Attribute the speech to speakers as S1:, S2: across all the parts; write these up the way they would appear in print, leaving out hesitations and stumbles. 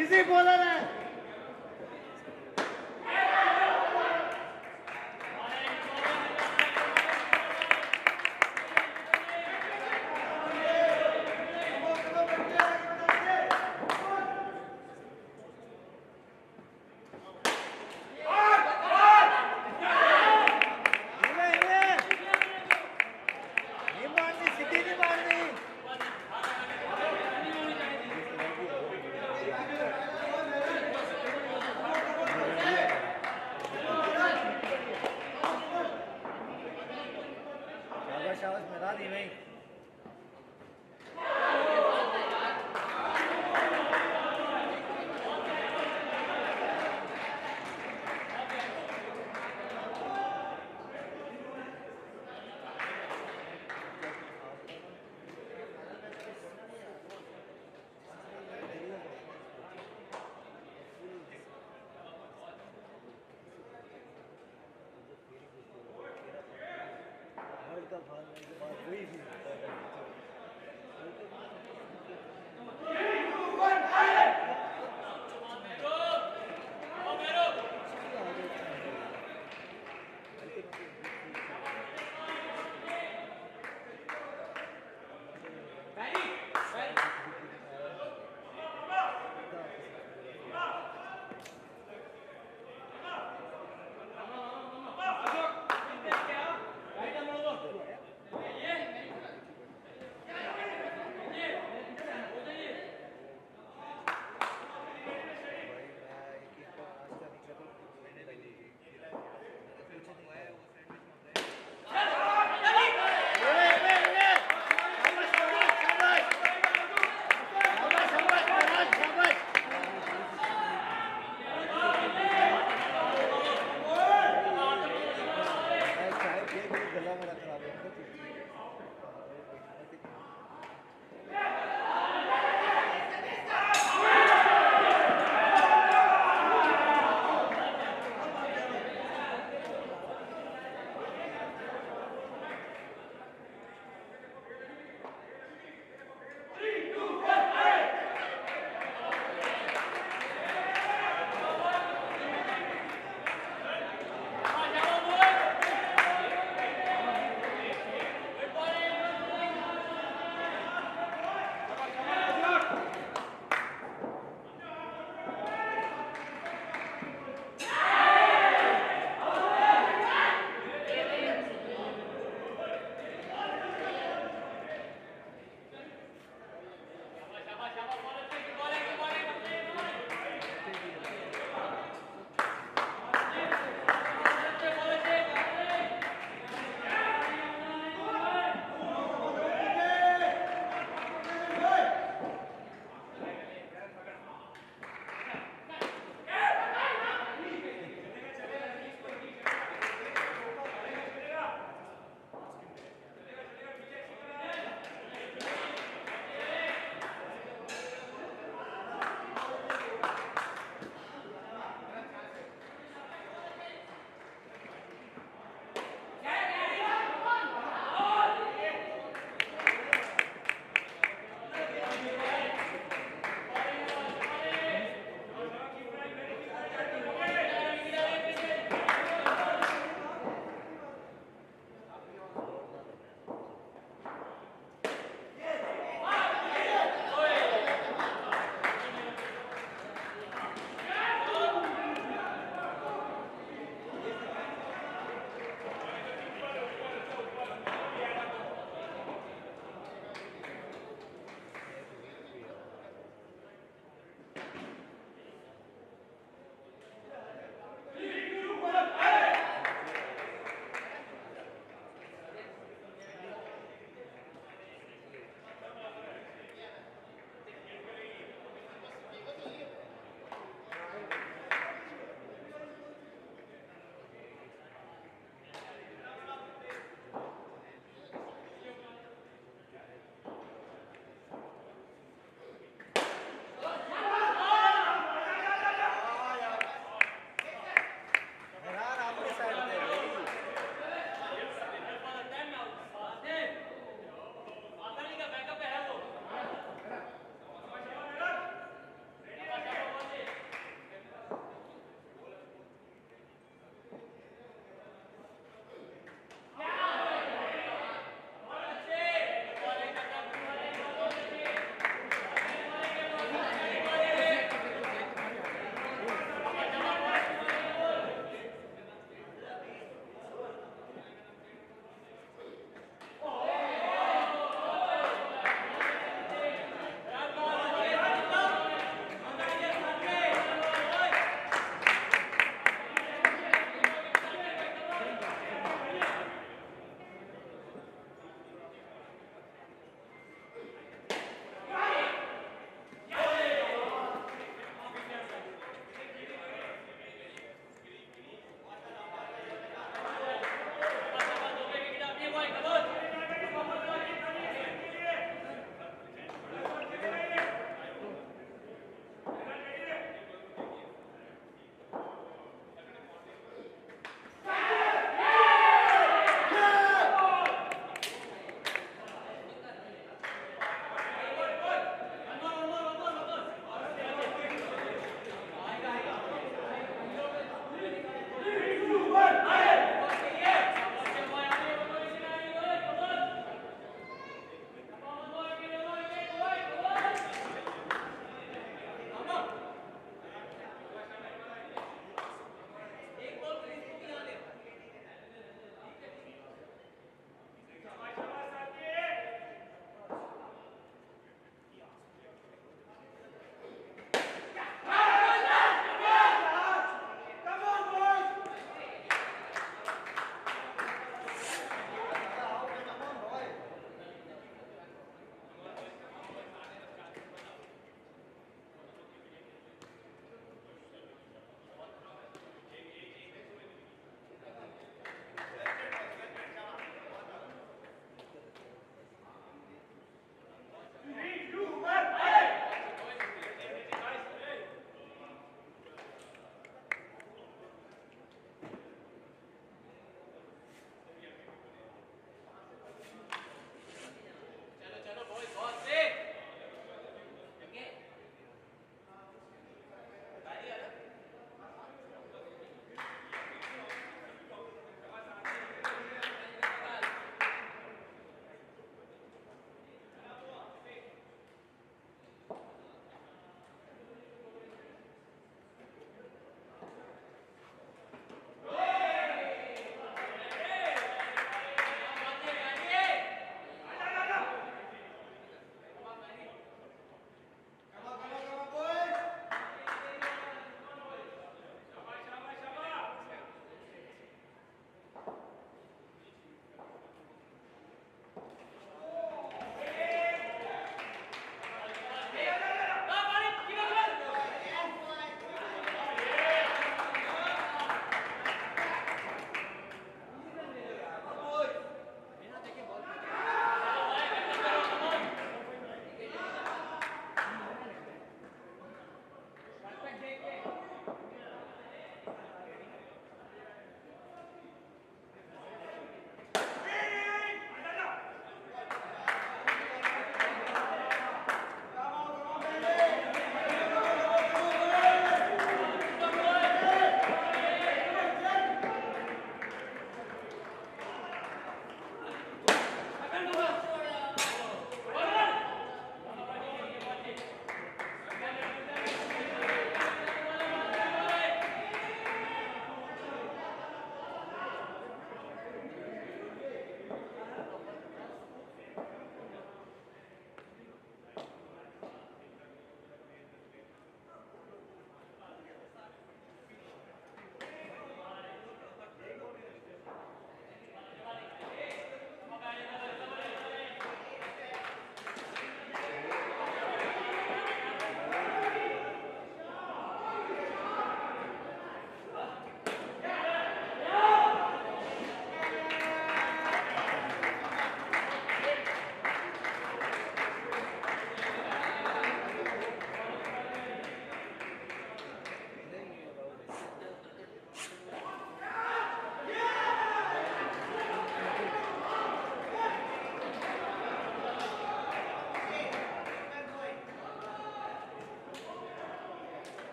S1: Easy bowler है। शाबाश मिला दी नहीं।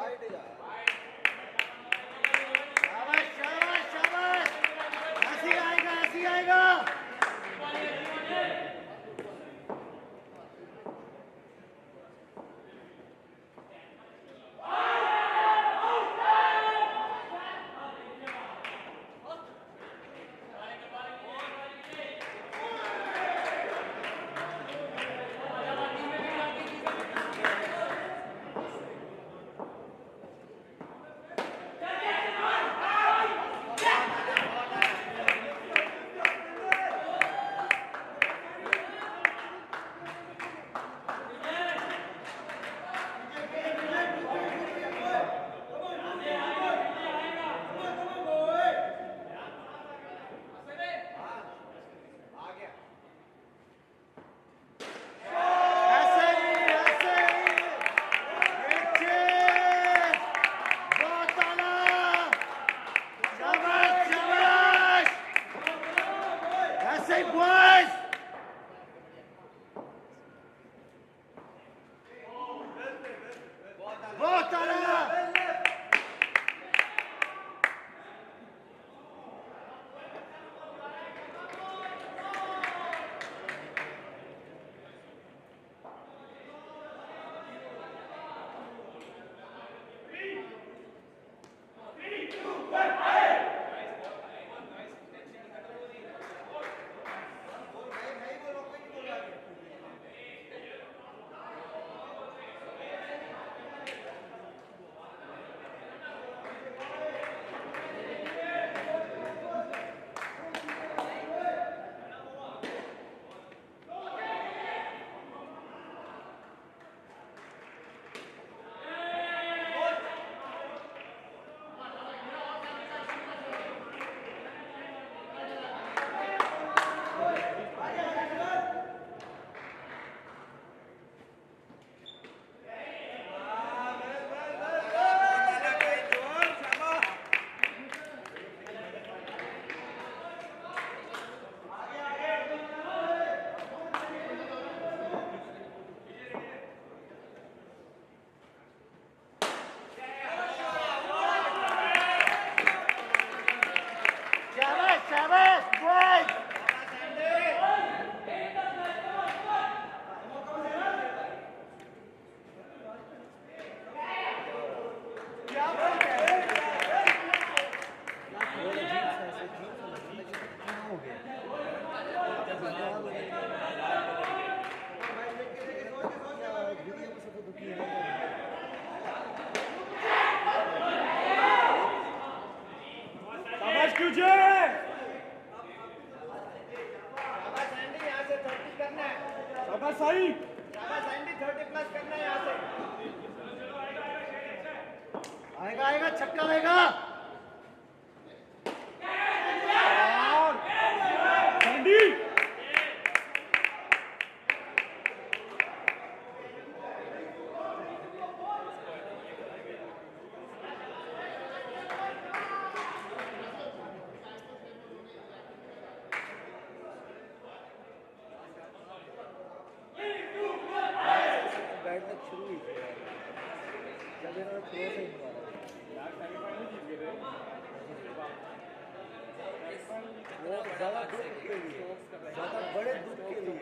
S1: शाबाश शाबाश शाबाश, ऐसे आएगा ऐसे आएगा। आएगा आएगा छक्का आएगा। ज्यादा दुख के लिए, ज्यादा बड़े दुख के लिए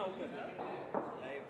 S1: आउट कर दिया लाइव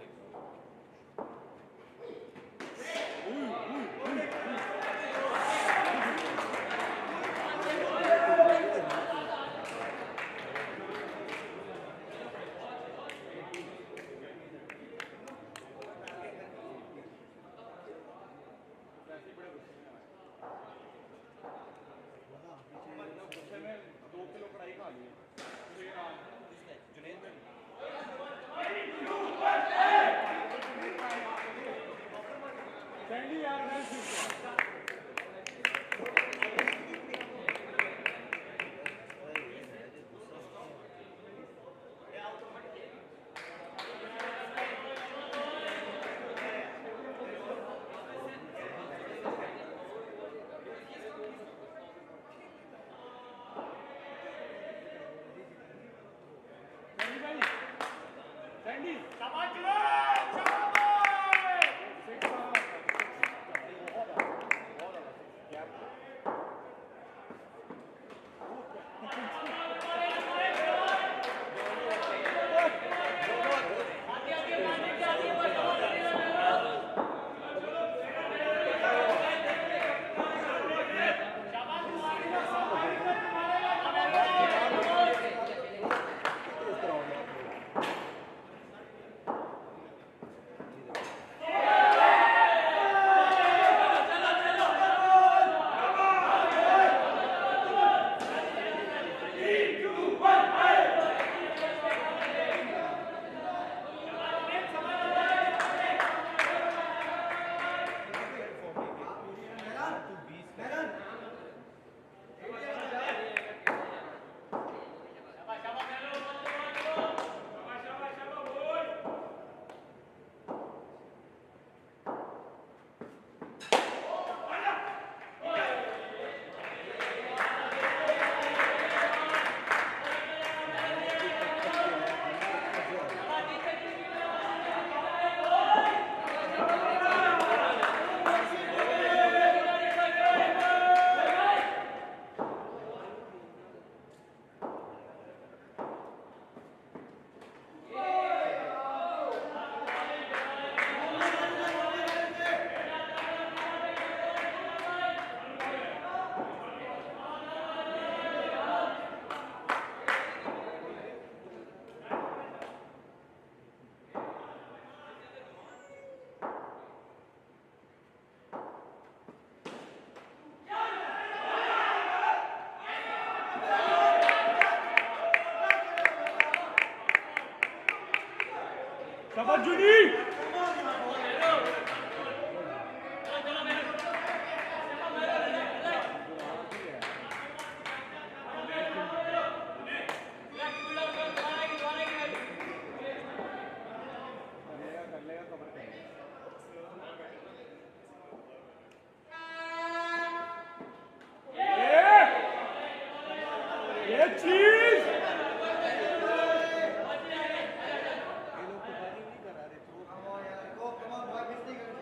S1: शाबाश जूनी ये चीज
S2: Come on, boy, this thing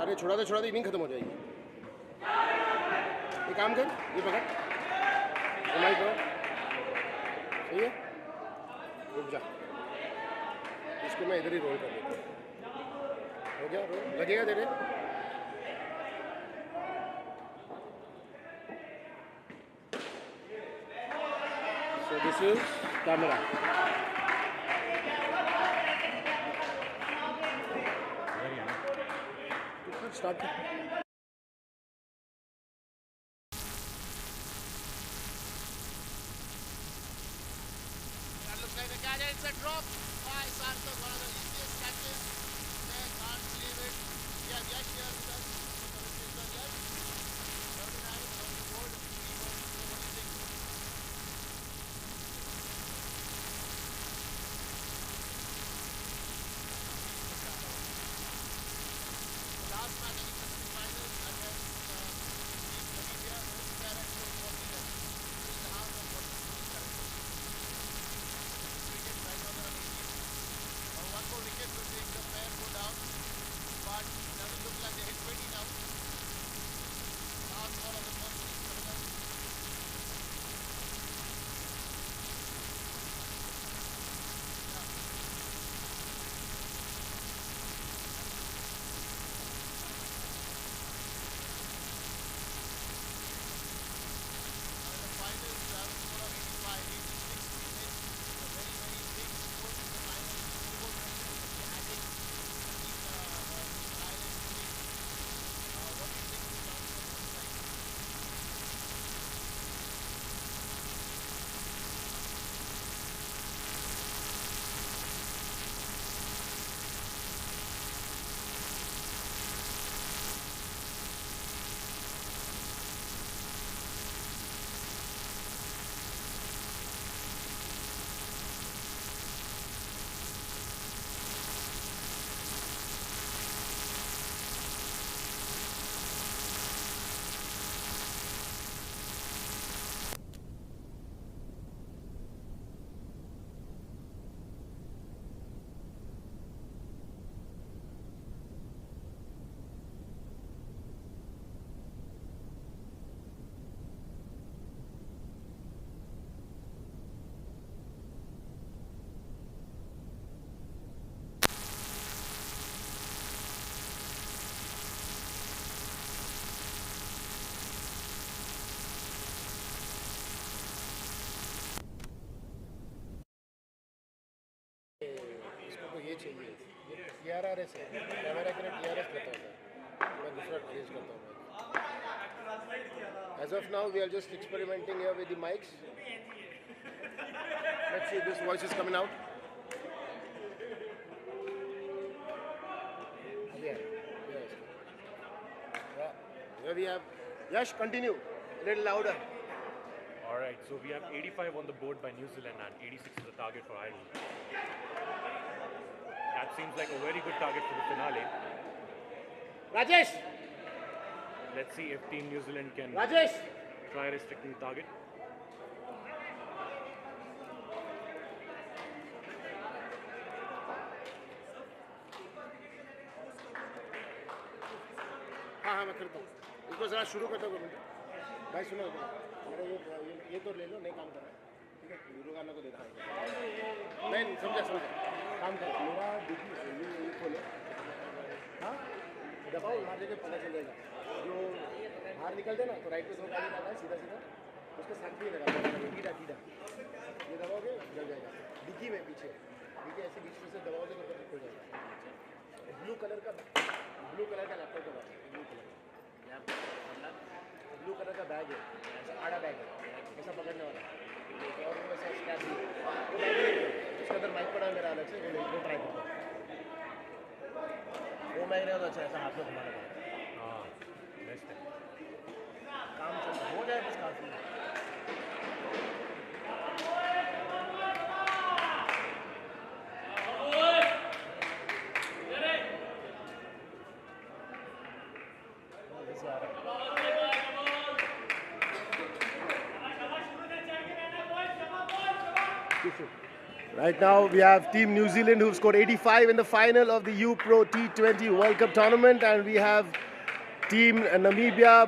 S2: अरे छोड़ा दे इनिंग खत्म हो जाएगी। ये काम कर, ये पकड़, माइक पकड़, सही है, रुक जा, इसको मैं इधर ही रोल कर देता हूँ। हो गया रोल, लगेगा तेरे। So this is camera. Start.
S3: That looks like the catch, and it's a drop by Sarthak, one of the easiest catches. They can't believe it. Yeah, yes, here with us. Yes. 39 on the board. What do you think? The last match in the final, and
S2: As of now, we are just experimenting here with the mics. Let's see if this voice is coming out. Yeah. Yes. Here we have. Yash, continue. A little louder.
S4: Alright, so we have 85 on the board by New Zealand and 86 is the target for Ireland. That seems like a very good target for the finale.
S2: Rajesh!
S4: Let's see if Team New Zealand can
S2: Rajesh!
S4: try restricting the target.
S2: हाँ मैं करता हूँ इसको ज़रा शुरू करता हूँ भाई सुनो मेरा ये तो ले लो नहीं काम कर रहा है ठीक है वीडियो गाना को देखा नहीं समझा काम कर मेरा ये खोलो हाँ दबाओ वहाँ जगह पता चल जाएगा जो बाहर निकलते ना तो राइट पे 2 गाड़ी लगा है सीधा सीधा उसके साथ भी लगा टीडा टीडा ये दबाओगे जल जाएगा डिक्की में पीछे डिक्की ऐसे बीच में से दबाओगे तो पता चल जाएगा ब्लू कलर का लैपटॉप का ब्लू कलर का बैग है ऐसा आड़ा बैग है ऐसा पकड़ने वाला और वो ऐसा स्ट्रैप भी है वो बैग है उसके अंदर माइक पड़ा है मेरा अलग से वो ट्राई करता हूँ वो माइक नहीं होता अच्छा ऐसा हाथ में घुमाना पड़ेगा
S4: हाँ बेस्ट है
S2: काम चलता हो जाए बस काफी Right now, we have Team New Zealand who've scored 85 in the final of the World T20 World Cup tournament, and we have Team Namibia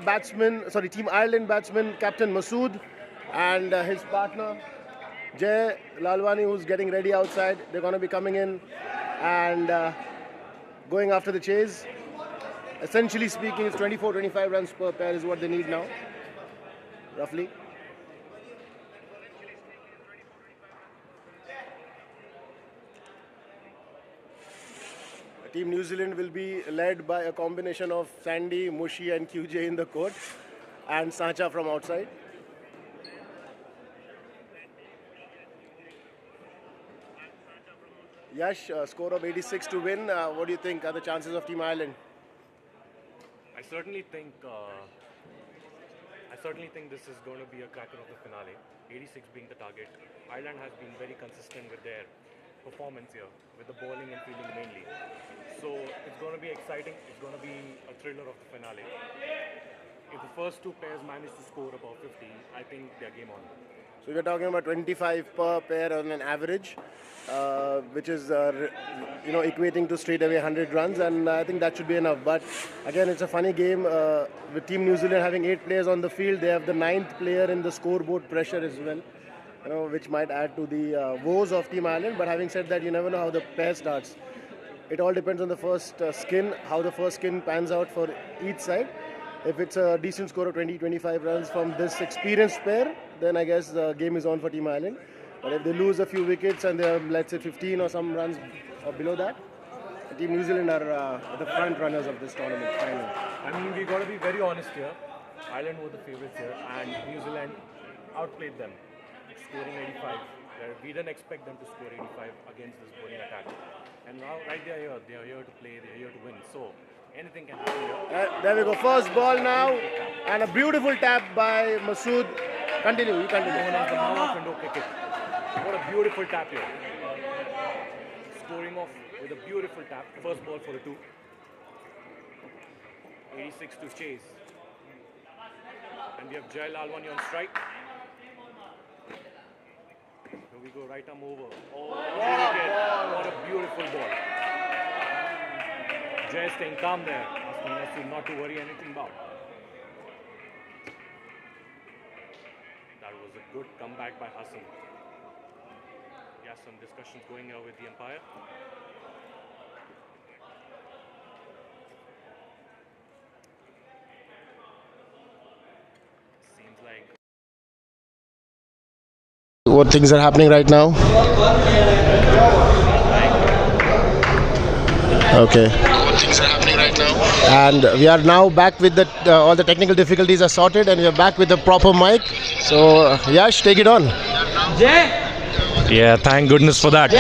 S2: Team Ireland batsman Captain Masood and his partner Jay Lalwani, who's getting ready outside. They're going to be coming in and going after the chase. Essentially speaking, it's 24-25 runs per pair is what they need now, roughly. Team New Zealand will be led by a combination of Sandy, Mushi and QJ in the court and Sacha from outside. Yash, score of 86 to win. What do you think are the chances of Team Ireland?
S4: I certainly think this is going to be a cracker of the finale. 86 being the target. Ireland has been very consistent with their performance here, with the bowling and fielding mainly. So it's going to be exciting. It's going to be a thriller of the finale. If the first two pairs manage to score about 50, I think they're game on.
S2: So we're talking about 25 per pair on an average, which is equating to straight away 100 runs, and I think that should be enough. But again, it's a funny game. With Team New Zealand having 8 players on the field, they have the 9th player in the scoreboard pressure as well, which might add to the woes of Team Ireland. But having said that, you never know how the pair starts. It all depends on the first skin, how the first skin pans out for each side. If it's a decent score of 20-25 runs from this experienced pair, then I guess the game is on for Team Ireland. But if they lose a few wickets and they're, let's say, 15 or some runs or below that, Team New Zealand are the front runners of this tournament final.
S4: I mean, we got to be very honest here. Ireland were the favourites here, and New Zealand outplayed them, scoring 85. We didn't expect them to score 85 against this bowling attack. And now, right, they are here. They are here to play. They are here to win. So anything can happen here.
S2: There we go. First ball now, and a beautiful tap by Masood. Continue. You continue.
S4: Known as the Mama window cricket. What a beautiful tap here. Scoring off with a beautiful tap. First ball for a 2. 86 to chase. And we have Jay Lalwani on strike. Here we go, right arm over. Oh, what a beautiful ball. Jay staying calm there, asking Masood not to worry anything about. That was a good comeback by Hassan. He has some discussions going on with the umpire. Seems like
S2: What things are happening right now? Okay. What things are happening right now? And we are now back with the all the technical difficulties are sorted, and we are back with the proper mic. So Yash, take it on.
S4: Yeah, thank goodness for that.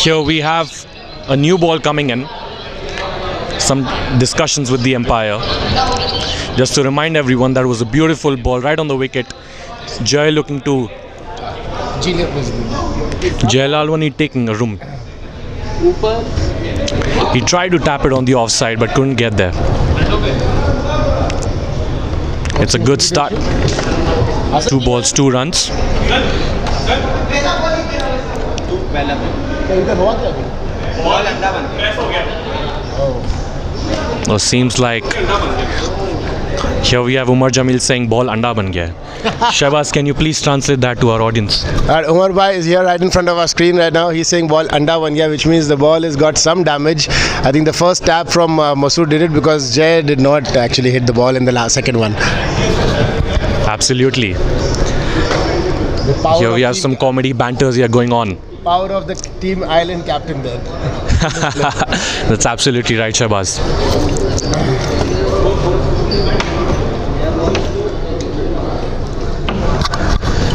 S4: Here we have a new ball coming in. Some discussions with the umpire. Just to remind everyone, that was a beautiful ball right on the wicket. Jay looking to Jay Lalwani taking a room. He tried to tap it on the offside but couldn't get there. It's a good start. 2 balls, 2 runs. Well, seems like here we have Umar Jamil saying ball anda ban gaya. Shahbaz, can you please translate that to our audience?
S2: Umar Bhai is here right in front of our screen right now. He's saying ball anda ban gaya, which means the ball has got some damage. I think the first tap from Masood did it because Jay did not actually hit the ball in the second one.
S4: Absolutely. Here we have some comedy banters here going on.
S2: Power of the Team Island captain there.
S4: That's absolutely right, Shahbaz.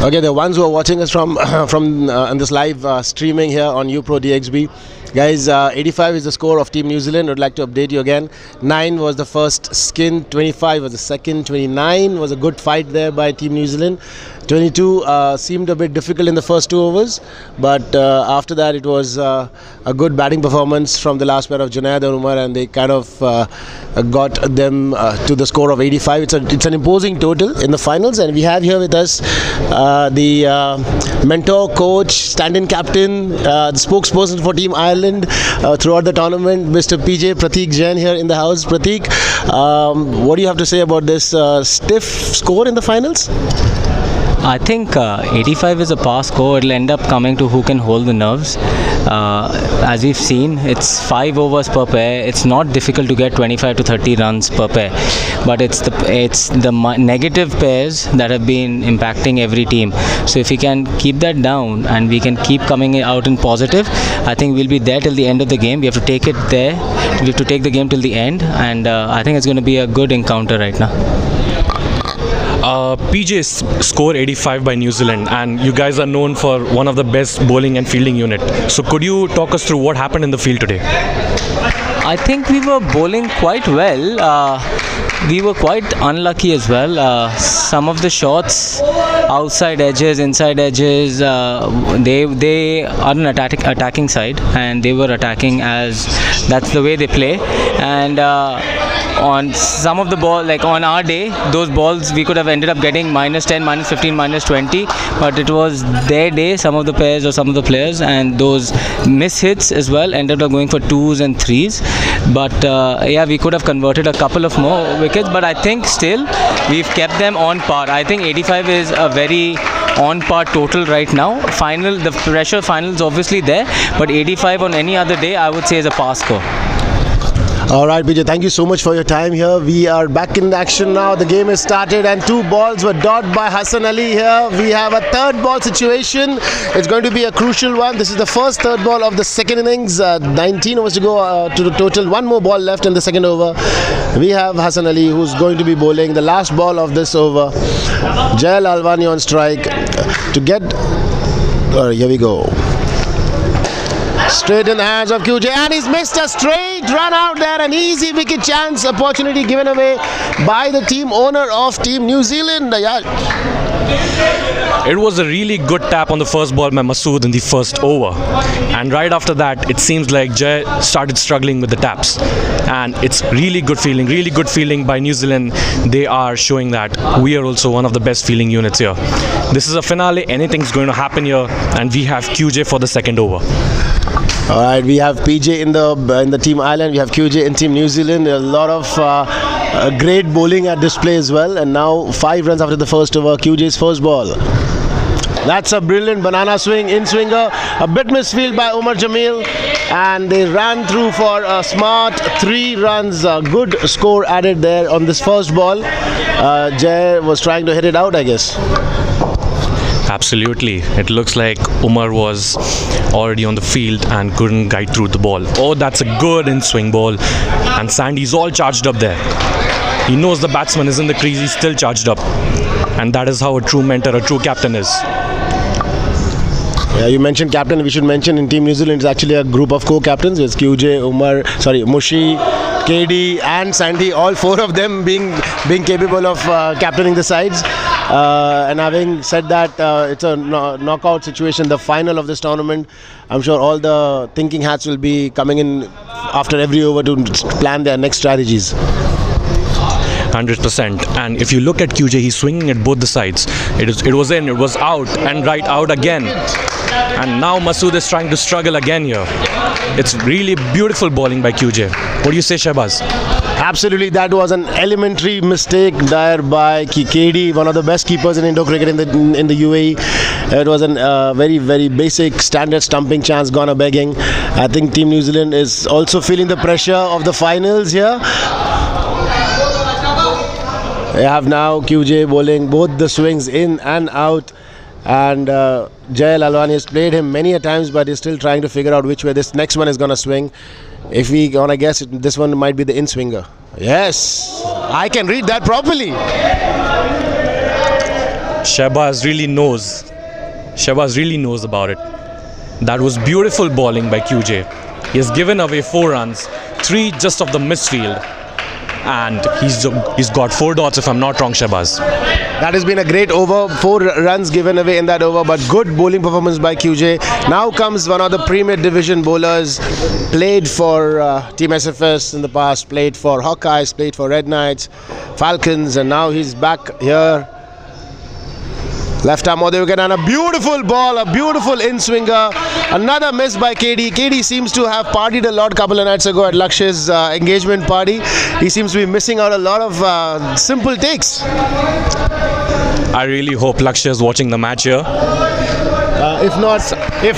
S2: Okay, the ones who are watching us from on this live streaming here on UPro DXB, guys, 85 is the score of Team New Zealand. I'd like to update you again. 9 was the first skin, 25 was the second, 29 was a good fight there by Team New Zealand. 22 seemed a bit difficult in the first 2 overs, but after that it was a good batting performance from the last pair of Junaid and Umar, and they kind of got them to the score of 85. It's an imposing total in the finals, and we have here with us the mentor, coach, stand-in captain, the spokesperson for Team Ireland throughout the tournament, Mr. PJ Prateek Jain here in the house. Prateek, what do you have to say about this stiff score in the finals?
S5: I think 85 is a pass score. It'll end up coming to who can hold the nerves. As we've seen, it's 5 overs per pair. It's not difficult to get 25 to 30 runs per pair, but it's the negative pairs that have been impacting every team. So if we can keep that down and we can keep coming out in positive, I think we'll be there till the end of the game. We have to take it there. We have to take the game till the end, and I think it's going to be a good encounter right now.
S4: PJ scored 85 by New Zealand, and you guys are known for one of the best bowling and fielding unit. So could you talk us through what happened in the field today?
S5: I think we were bowling quite well. We were quite unlucky as well. Some of the shots, outside edges, inside edges, they are an attacking side, and they were attacking as that's the way they play. And on some of the ball, like on our day, those balls we could have ended up getting -10, -15, -20, but it was their day, some of the pairs or some of the players, and those miss hits as well ended up going for 2s and 3s. But yeah, we could have converted a couple of more wickets, but I think still we've kept them on par. I think 85 is a very on par total right now. The pressure final is obviously there, but 85 on any other day I would say is a pass score.
S2: All right, PJ, thank you so much for your time here. We are back in action now. The game is started and 2 balls were dot by Hassan Ali here. We have a 3rd ball situation. It's going to be a crucial one. This is the first 3rd ball of the second innings. 19 overs to go to the total. 1 more ball left in the second over. We have Hassan Ali who's going to be bowling the last ball of this over. Jay Lalwani on strike to get... here we go. Straight in the hands of QJ, and he's missed a straight run out there. An easy wicket chance opportunity given away by the team owner of Team New Zealand.
S4: It was a really good tap on the first ball by Masood in the first over, and right after that it seems like Jay started struggling with the taps, and it's really good feeling by New Zealand. They are showing that we are also one of the best fielding units here. This is a finale, anything's going to happen here, and we have QJ for the second over.
S2: All right, we have PJ in the Team Ireland, we have QJ in Team New Zealand. A lot of great bowling at display as well, and now 5 runs after the first over. QJ's first ball. That's a brilliant banana swing, in-swinger, a bit misfield by Umar Jamil, and they ran through for a smart 3 runs. A good score added there on this first ball. Jay was trying to hit it out, I guess.
S4: Absolutely. It looks like Umar was already on the field and couldn't guide through the ball. Oh, that's a good in-swing ball. And Sandy's all charged up there. He knows the batsman is in the crease, he's still charged up. And that is how a true mentor, a true captain is.
S2: Yeah, you mentioned captain. We should mention in Team New Zealand it's actually a group of co-captains. It's Mushi, KD and Sandy. All four of them being capable of captaining the sides. And having said that, it's a knockout situation, the final of this tournament. I'm sure all the thinking hats will be coming in after every over to plan their next strategies.
S4: 100%. And if you look at QJ, he's swinging at both the sides. It was in, it was out, and right out again. And now Masood is trying to struggle again here. It's really beautiful bowling by QJ. What do you say, Shahbaz?
S2: Absolutely, that was an elementary mistake there by KD, one of the best keepers in Indo cricket in the UAE. It was a very, very basic standard stumping chance gone a begging. I think Team New Zealand is also feeling the pressure of the finals here. They have now QJ bowling both the swings in and out, and Jayal Alwani has played him many a times, but he's still trying to figure out which way this next one is going to swing. If we gonna guess, this one might be the in-swinger. Yes, I can read that properly.
S4: Shahbaz really knows. Shahbaz really knows about it. That was beautiful bowling by QJ. He has given away 4 runs, 3 just off the misfield. And he's got 4 dots if I'm not wrong, Shahbaz.
S2: That has been a great over, 4 runs given away in that over, but good bowling performance by QJ. Now comes one of the Premier Division bowlers, played for Team SFS in the past, played for Hawkeyes, played for Red Knights, Falcons, and now he's back here. Left arm over the wicket and a beautiful ball, a beautiful in-swinger. Another miss by KD. KD seems to have partied a lot couple of nights ago at Lakshya's engagement party. He seems to be missing out a lot of simple takes.
S4: I really hope Lakshya is watching the match here.
S2: If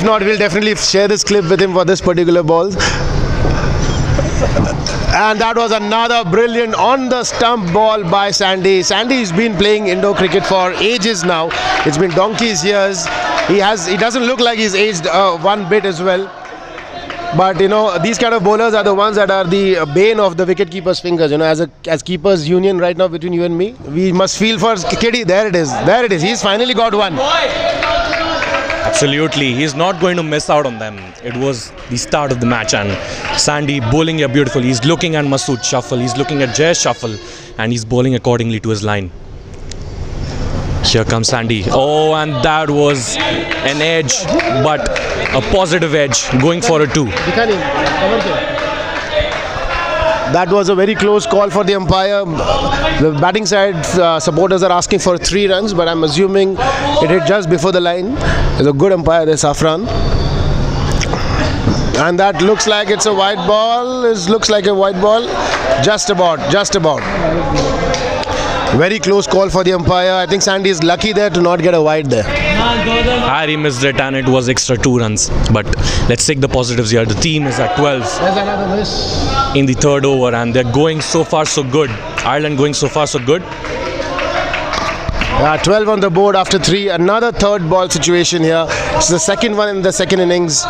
S2: not, we'll definitely share this clip with him for this particular ball. And that was another brilliant on the stump ball by Sandy. Sandy's been playing Indo cricket for ages now. It's been donkey's years. He doesn't look like he's aged one bit as well. But you know, these kind of bowlers are the ones that are the bane of the wicket keeper's fingers. You know, as keepers union right now between you and me, we must feel for KD. There it is. There it is. He's finally got one.
S4: Absolutely, he's not going to miss out on them. It was the start of the match, and Sandy bowling here beautifully. He's looking at Masood shuffle, he's looking at Jay shuffle, and he's bowling accordingly to his line. Here comes Sandy. Oh, and that was an edge, but a positive edge, going for a 2.
S2: That was a very close call for the umpire. The batting side supporters are asking for 3 runs, but I'm assuming it hit just before the line. There's a good umpire there, Safran. And that looks like it's a white ball. It looks like a white ball. Just about. Very close call for the umpire. I think Sandy is lucky there to not get a wide there.
S4: Harry missed it and it was extra 2 runs. But let's take the positives here. The team is at 12 in the 3rd over and they're going so far so good. Ireland going so far so good.
S2: 12 on the board after 3. Another 3rd ball situation here. It's the second one in the second innings.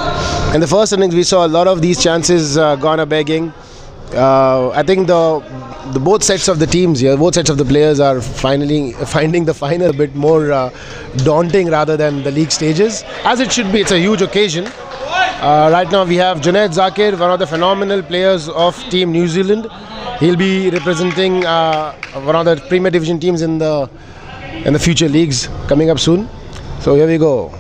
S2: In the first innings we saw a lot of these chances gone a begging. I think the both sets of the teams here, both sets of the players are finally finding the final a bit more daunting rather than the league stages, as it should be. It's a huge occasion. Right now we have Junaid Zakir, one of the phenomenal players of Team New Zealand. He'll be representing one of the Premier Division teams in the future leagues coming up soon. So here we go.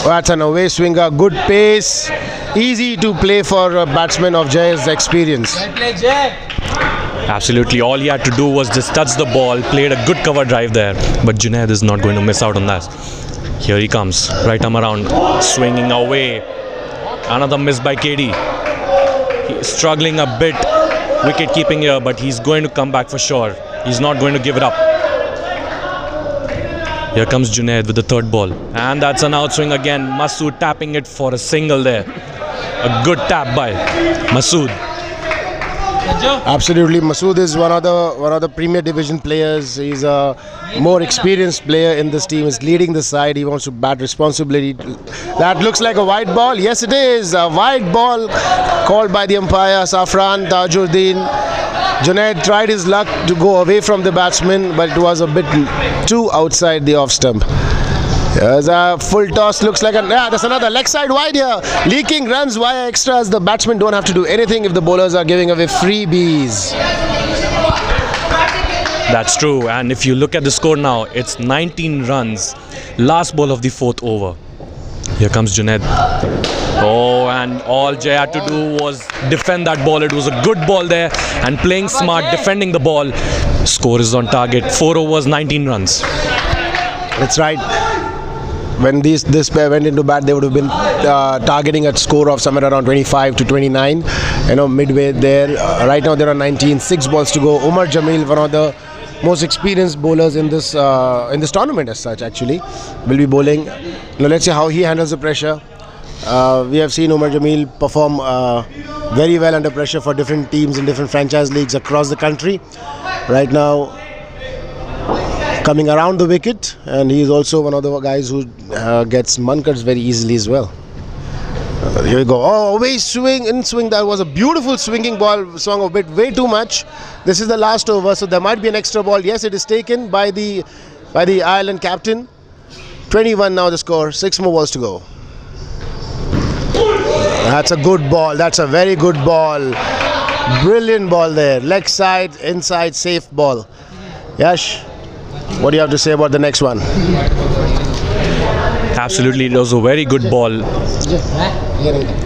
S2: That's an away swinger, good pace, easy to play for a batsman of Jay's experience.
S4: Absolutely, all he had to do was just touch the ball, played a good cover drive there, but Junaid is not going to miss out on that. Here he comes, right arm around, swinging away. Another miss by KD. He's struggling a bit, wicket keeping here, but he's going to come back for sure. He's not going to give it up. Here comes Junaid with the 3rd ball. And that's an outswing again. Masood tapping it for a single there. A good tap by Masood.
S2: Absolutely, Masood is one of the Premier Division players. He's a more experienced player in this team. He's leading the side. He wants to bat responsibility. That looks like a wide ball. Yes, it is a wide ball called by the umpire Safran Tajuddin. Junaid tried his luck to go away from the batsman, but it was a bit too outside the off stump. There's a full toss, looks like there's another leg side wide here. Leaking runs via extras. The batsmen don't have to do anything if the bowlers are giving away freebies.
S4: That's true, and if you look at the score now, it's 19 runs. Last ball of the 4th over. Here comes Junaid. Oh, and all Jay had to do was defend that ball. It was a good ball there, and playing smart, defending the ball. Score is on target. 4 overs, 19 runs.
S2: That's right. When this pair went into bat, they would have been targeting a score of somewhere around 25 to 29. Midway there. Right now there are 19, 6 balls to go. Umar Jamil, one of the most experienced bowlers in this tournament as such, actually, will be bowling. Now let's see how he handles the pressure. We have seen Umar Jamil perform very well under pressure for different teams in different franchise leagues across the country. Right now, coming around the wicket, and he is also one of the guys who gets munkers very easily as well. Here we go. Oh, away swing, in swing. That was a beautiful swinging ball. Swung a bit way too much. This is the last over, so there might be an extra ball. Yes, it is taken by the Ireland captain. 21 now the score. 6 more balls to go. That's a good ball. That's a very good ball. Brilliant ball there. Leg side, inside, safe ball. Yash, what do you have to say about the next one?
S4: Absolutely, it was a very good ball.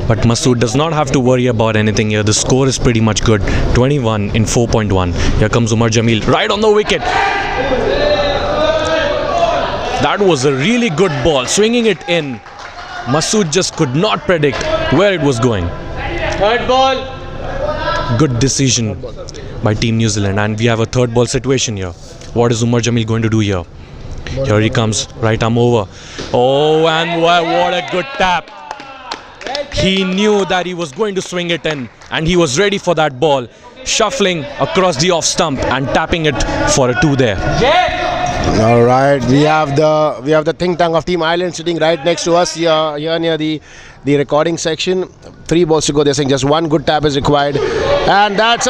S4: But Masood does not have to worry about anything here. The score is pretty much good. 21 in 4.1. Here comes Umar Jamil right on the wicket. That was a really good ball. Swinging it in. Masood just could not predict where it was going.
S1: Third ball.
S4: Good decision by Team New Zealand. And we have a third ball situation here. What is Umar Jamil going to do here? Here he comes, right arm over. Oh, and what a good tap. He knew that he was going to swing it in, and he was ready for that ball, shuffling across the off stump and tapping it for a 2 there.
S2: All right, we have the think tank of Team Ireland sitting right next to us here near the recording section. 3 balls to go. They're saying just 1 good tap is required, and that's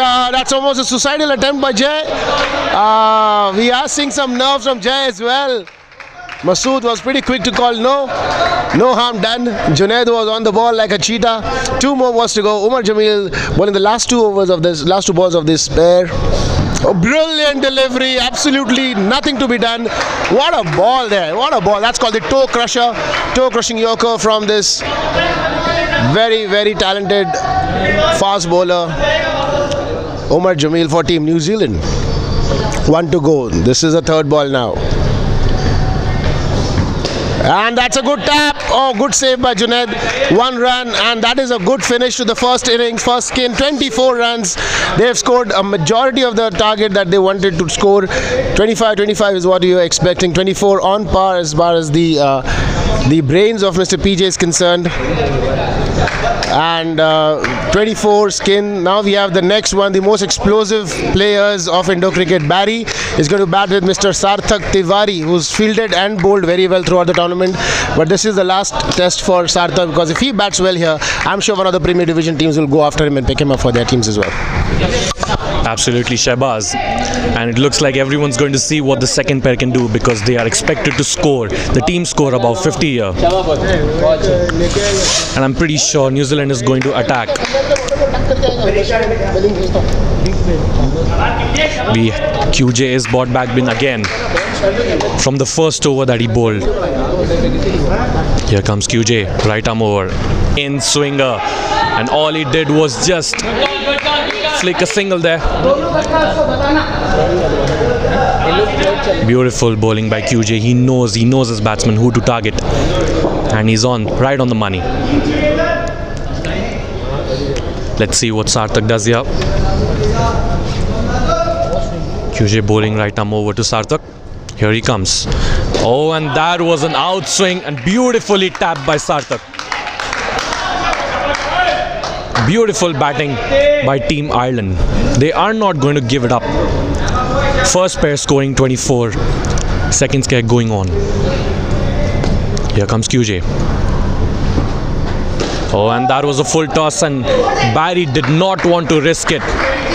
S2: almost a suicidal attempt by Jay. We are seeing some nerves from Jay as well. Masood was pretty quick to call no harm done. Junaid was on the ball like a cheetah. 2 more balls to go. Umar Jamil bowling the last 2 balls of this pair. Oh, brilliant delivery, absolutely nothing to be done. What a ball there, what a ball. That's called the toe crushing yorker from this very, very talented fast bowler, Umar Jamil, for Team New Zealand. 1 to go. This is a 3rd ball now. And that's a good tap. Oh, good save by Junaid. 1 run, and that is a good finish to the first innings, first skin. 24 runs. They have scored a majority of the target that they wanted to score. 25 is what you are expecting. 24 on par as far as the brains of Mr. PJ is concerned. And 24 skin. Now we have the next one, the most explosive players of Indo cricket. Barry is going to bat with Mr. Sarthak Tiwari, who's fielded and bowled very well throughout the tournament. But this is the last test for Sarthak, because if he bats well here, I'm sure one of the Premier Division teams will go after him and pick him up for their teams as well.
S4: Absolutely, Shehbaz. And it looks like everyone's going to see what the second pair can do, because they are expected to score. The team score about 50 here. And I'm pretty sure New Zealand is going to attack. QJ is brought back in again from the first over that he bowled. Here comes QJ, right arm over, in swinger, and all he did was just flick a single there. Beautiful bowling by QJ. He knows his batsman who to target, and he's right on the money. Let's see what Sarthak does here. QJ bowling right arm over to Sarthak. Here he comes. Oh, and that was an outswing and beautifully tapped by Sarthak.
S6: Beautiful batting by Team Ireland. They are not going to give it up. First pair scoring 24. Second pair going on. Here comes QJ. Oh, and that was a full toss, and Barry did not want to risk it.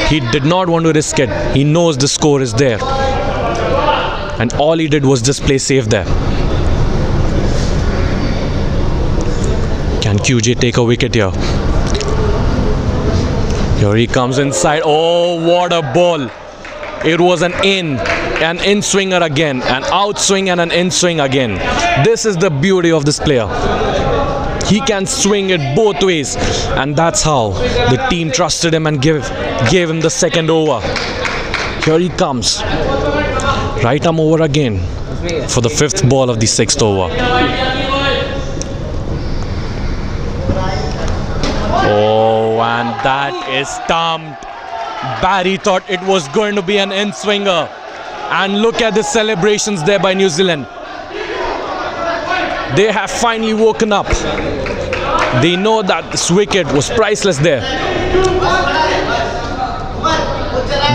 S6: He did not want to risk it. He knows the score is there. And all he did was just play safe there. Can QJ take a wicket here? Here he comes inside. Oh, what a ball. It was an in swinger again, an out swing and an in swing again. This is the beauty of this player. He can swing it both ways, and that's how the team trusted him and gave him the second over. Here he comes. Right arm over again for the fifth ball of the sixth over. Oh, and that is stumped. Barry thought it was going to be an in-swinger. And look at the celebrations there by New Zealand. They have finally woken up. They know that this wicket was priceless there.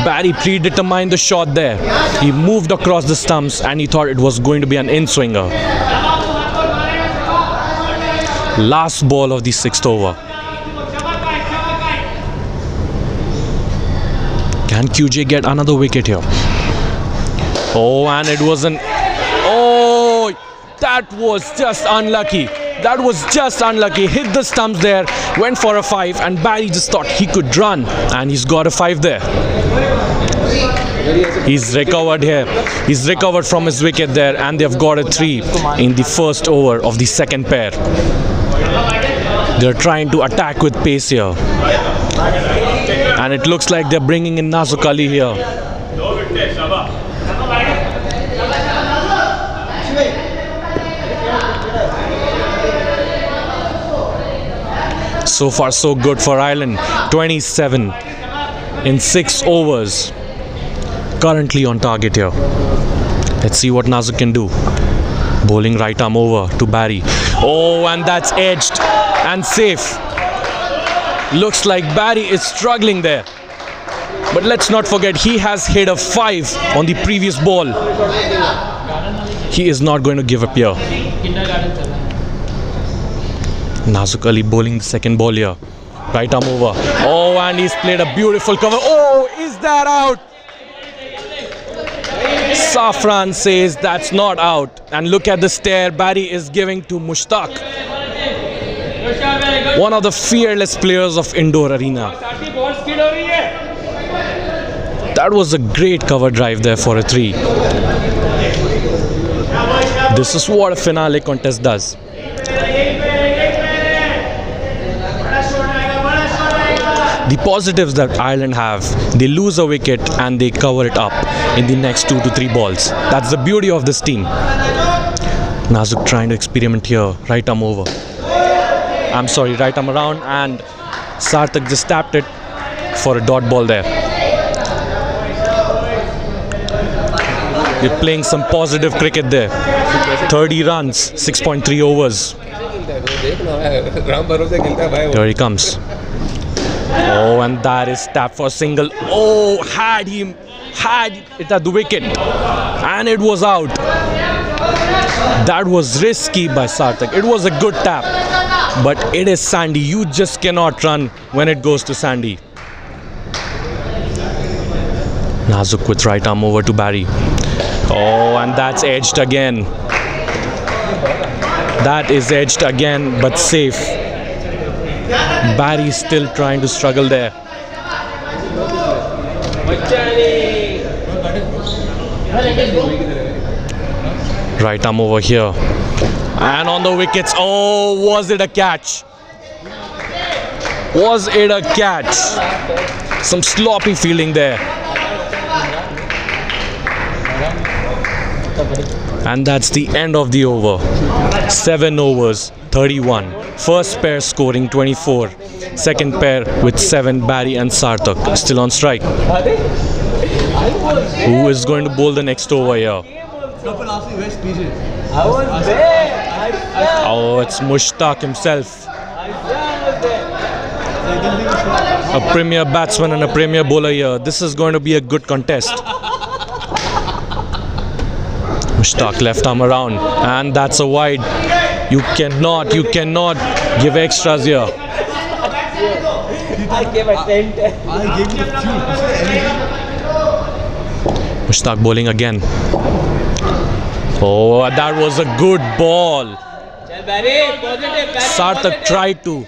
S6: Barry predetermined the shot there. He moved across the stumps and he thought it was going to be an in-swinger. Last ball of the sixth over. Can QJ get another wicket here? Oh, and it was an... Oh, that was just unlucky. That was just unlucky. Hit the stumps there, went for a 5, and Barry just thought he could run, and he's got a 5 there. He's recovered here. He's recovered from his wicket there, and they've got a 3 in the first over of the second pair. They're trying to attack with pace here. And it looks like they're bringing in Nazuk Ali here. So far so good for Ireland. 27 in 6 overs. Currently on target here. Let's see what Nazuk can do. Bowling right arm over to Barry. Oh, and that's edged and safe. Looks like Barry is struggling there. But let's not forget, he has hit a 5 on the previous ball. He is not going to give up here. Nazuk Ali bowling the second ball here. Right arm over. Oh, and he's played a beautiful cover. Oh, is that out? Safran says that's not out. And look at the stare Barry is giving to Mushtaq. One of the fearless players of indoor arena. That was a great cover drive there for a 3. This is what a finale contest does. The positives that Ireland have, they lose a wicket and they cover it up in the next 2 to 3 balls. That's the beauty of this team. Nazuk trying to experiment here. Right arm over. I'm sorry, right arm around, and Sarthak just tapped it for a dot ball there. They're playing some positive cricket there. 30 runs, 6.3 overs. Here he comes. Oh, and that is tapped for a single. Oh, had it at the wicket, and it was out. That was risky by Sarthak. It was a good tap, but it is sandy. You just cannot run when it goes to sandy. Nazuk with right arm over to Barry. Oh, and that's edged again. That is edged again, but safe. Barry still trying to struggle there. Right arm over here. And on the wickets. Oh, was it a catch? Was it a catch? Some sloppy fielding there. And that's the end of the over. 7 overs, 31. First pair scoring 24. Second pair with 7, Barry and Sarthak still on strike. Who is going to bowl the next over here? Oh, it's Mushtaq himself. A premier batsman and a premier bowler here. This is going to be a good contest. Mushtaq left arm around, and that's a wide. You cannot give extras here. Mushtaq bowling again. Oh, that was a good ball. Sarthak tried to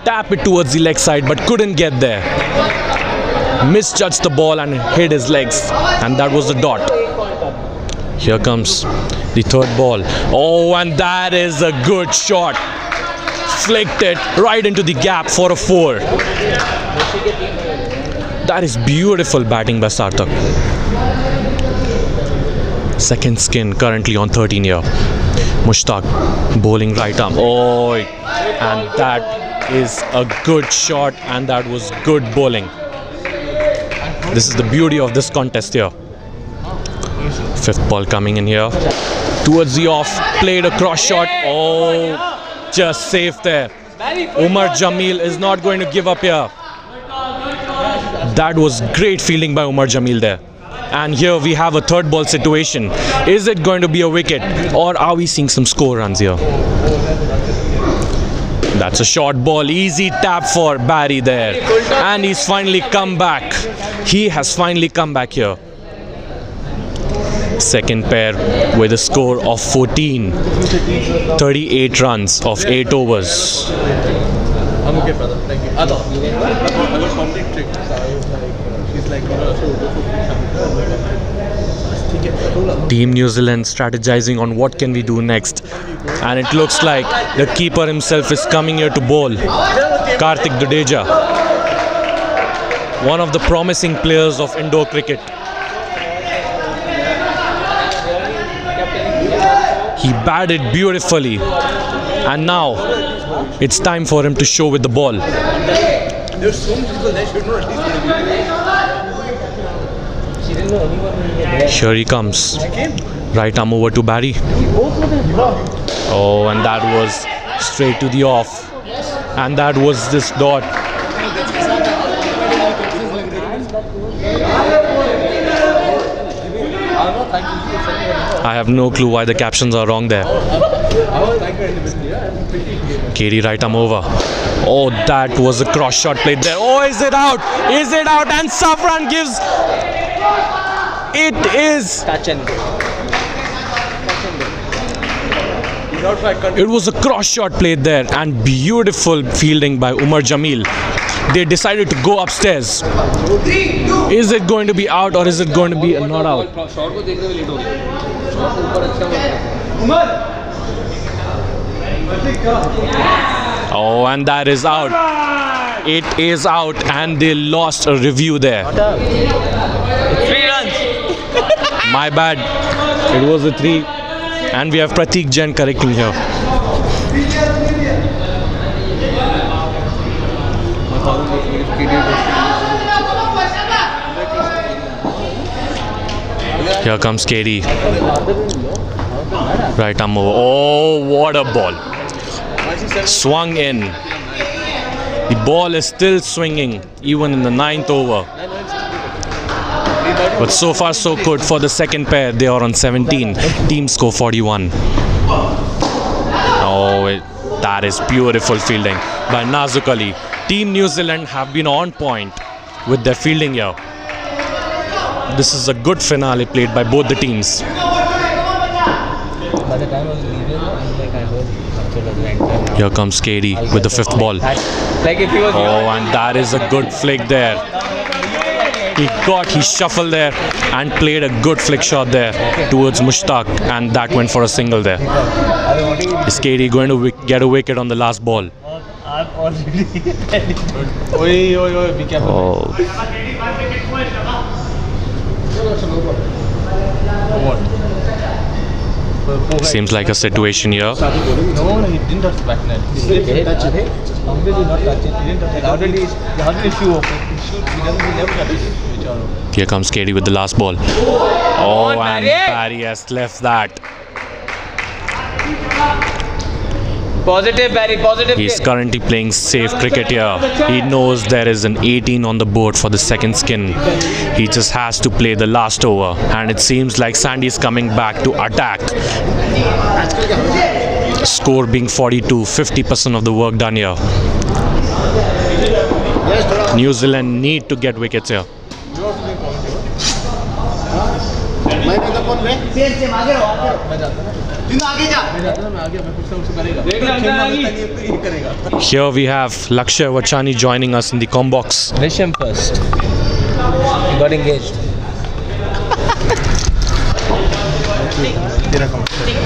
S6: tap it towards the leg side but couldn't get there. Misjudged the ball and hit his legs, and that was the dot. Here comes the third ball. Oh, and that is a good shot. Flicked it right into the gap for a 4. That is beautiful batting by Sarthak. Second skin currently on 13 here. Mushtaq bowling right arm. Oh, and that is a good shot, and that was good bowling. This is the beauty of this contest here. Fifth ball coming in here. Towards the off, played a cross shot. Oh, just safe there. Umar Jamil is not going to give up here. That was great fielding by Umar Jamil there. And here we have a third ball situation. Is it going to be a wicket, or are we seeing some score runs here? That's a short ball. Easy tap for Barry there. And he's finally come back. He has finally come back here. Second pair with a score of 14. 38 runs of 8 overs.
S7: I'm okay, brother. Thank you. I got complete trick. She's like,
S6: Team New Zealand strategizing on what can we do next. And it looks like the keeper himself is coming here to bowl. Karthik Jadeja. One of the promising players of indoor cricket. He batted beautifully, and now it's time for him to show with the ball.
S7: There's so many people there, should know at least.
S6: Here he comes. Right arm over to Barry. Oh, and that was straight to the off. And that was this dot. I have no clue why the captions are wrong there. KD right arm over. Oh, that was a cross shot played there. Oh, is it out? Is it out? And Safran gives. It is. It was a cross shot played there, and beautiful fielding by Umar Jamil. They decided to go upstairs. Is it going to be out, or is it going to be not out? Oh, and that is out. It is out, and they lost a review there.
S5: 3 runs.
S6: My bad. It was a 3. And we have Pratik Jain correcting here. Here comes KD. Right arm over. Oh, what a ball. Swung in. The ball is still swinging even in the 9th over. But so far so good for the second pair. They are on 17. Team score 41. Oh, that is beautiful fielding by Nazuk Ali. Team New Zealand have been on point with their fielding here. This is a good finale played by both the teams. Here comes KD with the 5th ball. Oh, and that is a good flick there. He shuffled there and played a good flick shot there towards Mushtaq, and that went for a single there. Is KD going to get a wicket on the last ball?
S7: I'm already Oi, be careful.
S6: Oh. Seems like a situation here.
S7: No, he didn't touch the back net. He didn't touch it. Completely not touch it. He didn't touch it. Already shoe off it. He never touches it.
S6: Here comes KD with the last ball. Oh, and Barry has left that.
S5: Positive, Barry, positive.
S6: He's currently playing safe cricket here. He knows there is an 18 on the board for the second skin. He just has to play the last over, and it seems like Sandy's coming back to attack. Score being 42, 50% of the work done here. New Zealand need to get wickets here. Here we have Lakshya Vachani joining us in the com box.
S5: Risham first. He got engaged.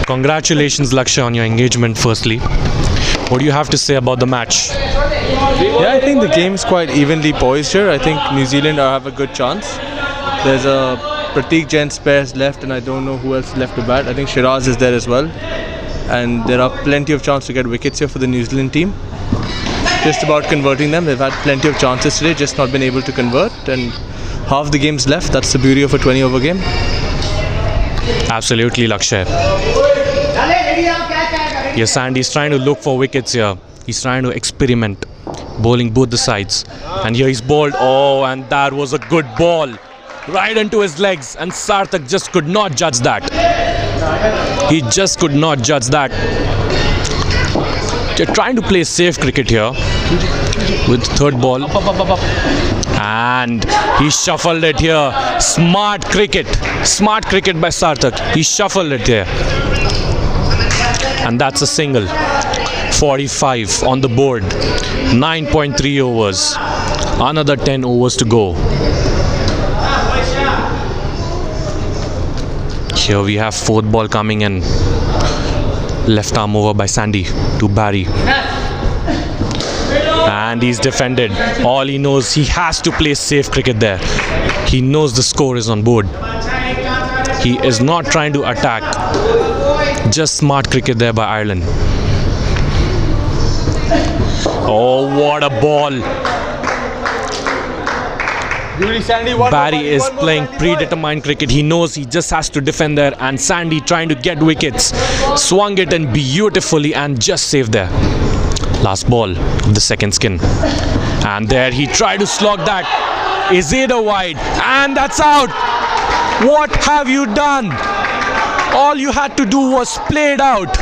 S6: Congratulations, Lakshya, on your engagement firstly. What do you have to say about the match?
S7: Yeah, I think the game's quite evenly poised here. I think New Zealand have a good chance. There's a Prateek Jain spares left, and I don't know who else left to bat. I think Shiraz is there as well. And there are plenty of chances to get wickets here for the New Zealand team. Just about converting them. They've had plenty of chances today, just not been able to convert. And half the game's left. That's the beauty of a 20-over game.
S6: Absolutely, Lakshya. Yes, Sandy's trying to look for wickets here. He's trying to experiment, bowling both the sides. And here he's bowled. Oh, and that was a good ball. Right into his legs. And Sarthak just could not judge that. He just could not judge that. They're trying to play safe cricket here with third ball. And he shuffled it here. Smart cricket. Smart cricket by Sarthak. He shuffled it here. And that's a single. 45 on the board. 9.3 overs. Another 10 overs to go. Here we have fourth ball coming in. Left arm over by Sandy to Barry. And he's defended. All he knows, he has to play safe cricket there. He knows the score is on board. He is not trying to attack. Just smart cricket there by Ireland. Oh, what a ball. Barry is playing predetermined cricket. He knows he just has to defend there, and Sandy trying to get wickets. Swung it in beautifully and just saved there. Last ball of the second skin. And there he tried to slog that. Is it a wide? And that's out. What have you done? All you had to do was play it out.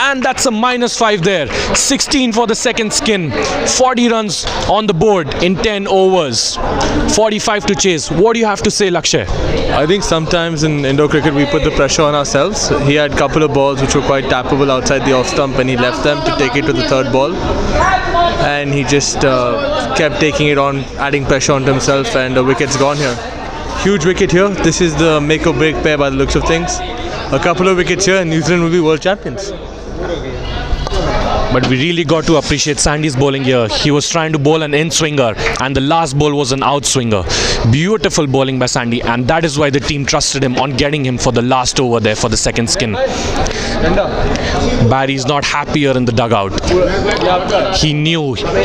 S6: And that's a -5 there. 16 for the second skin. 40 runs on the board in 10 overs. 45 to chase. What do you have to say, Lakshya?
S7: I think sometimes in indoor cricket we put the pressure on ourselves. He had a couple of balls which were quite tappable outside the off stump, and he left them to take it to the third ball. And he just kept taking it on, adding pressure onto himself, and the wicket's gone here. Huge wicket here. This is the make or break pair by the looks of things. A couple of wickets here and New Zealand will be world champions.
S6: But we really got to appreciate Sandy's bowling here. He was trying to bowl an in-swinger, and the last ball was an out-swinger. Beautiful bowling by Sandy, and that is why the team trusted him on getting him for the last over there for the second skin. Barry's not happier in the dugout. He knew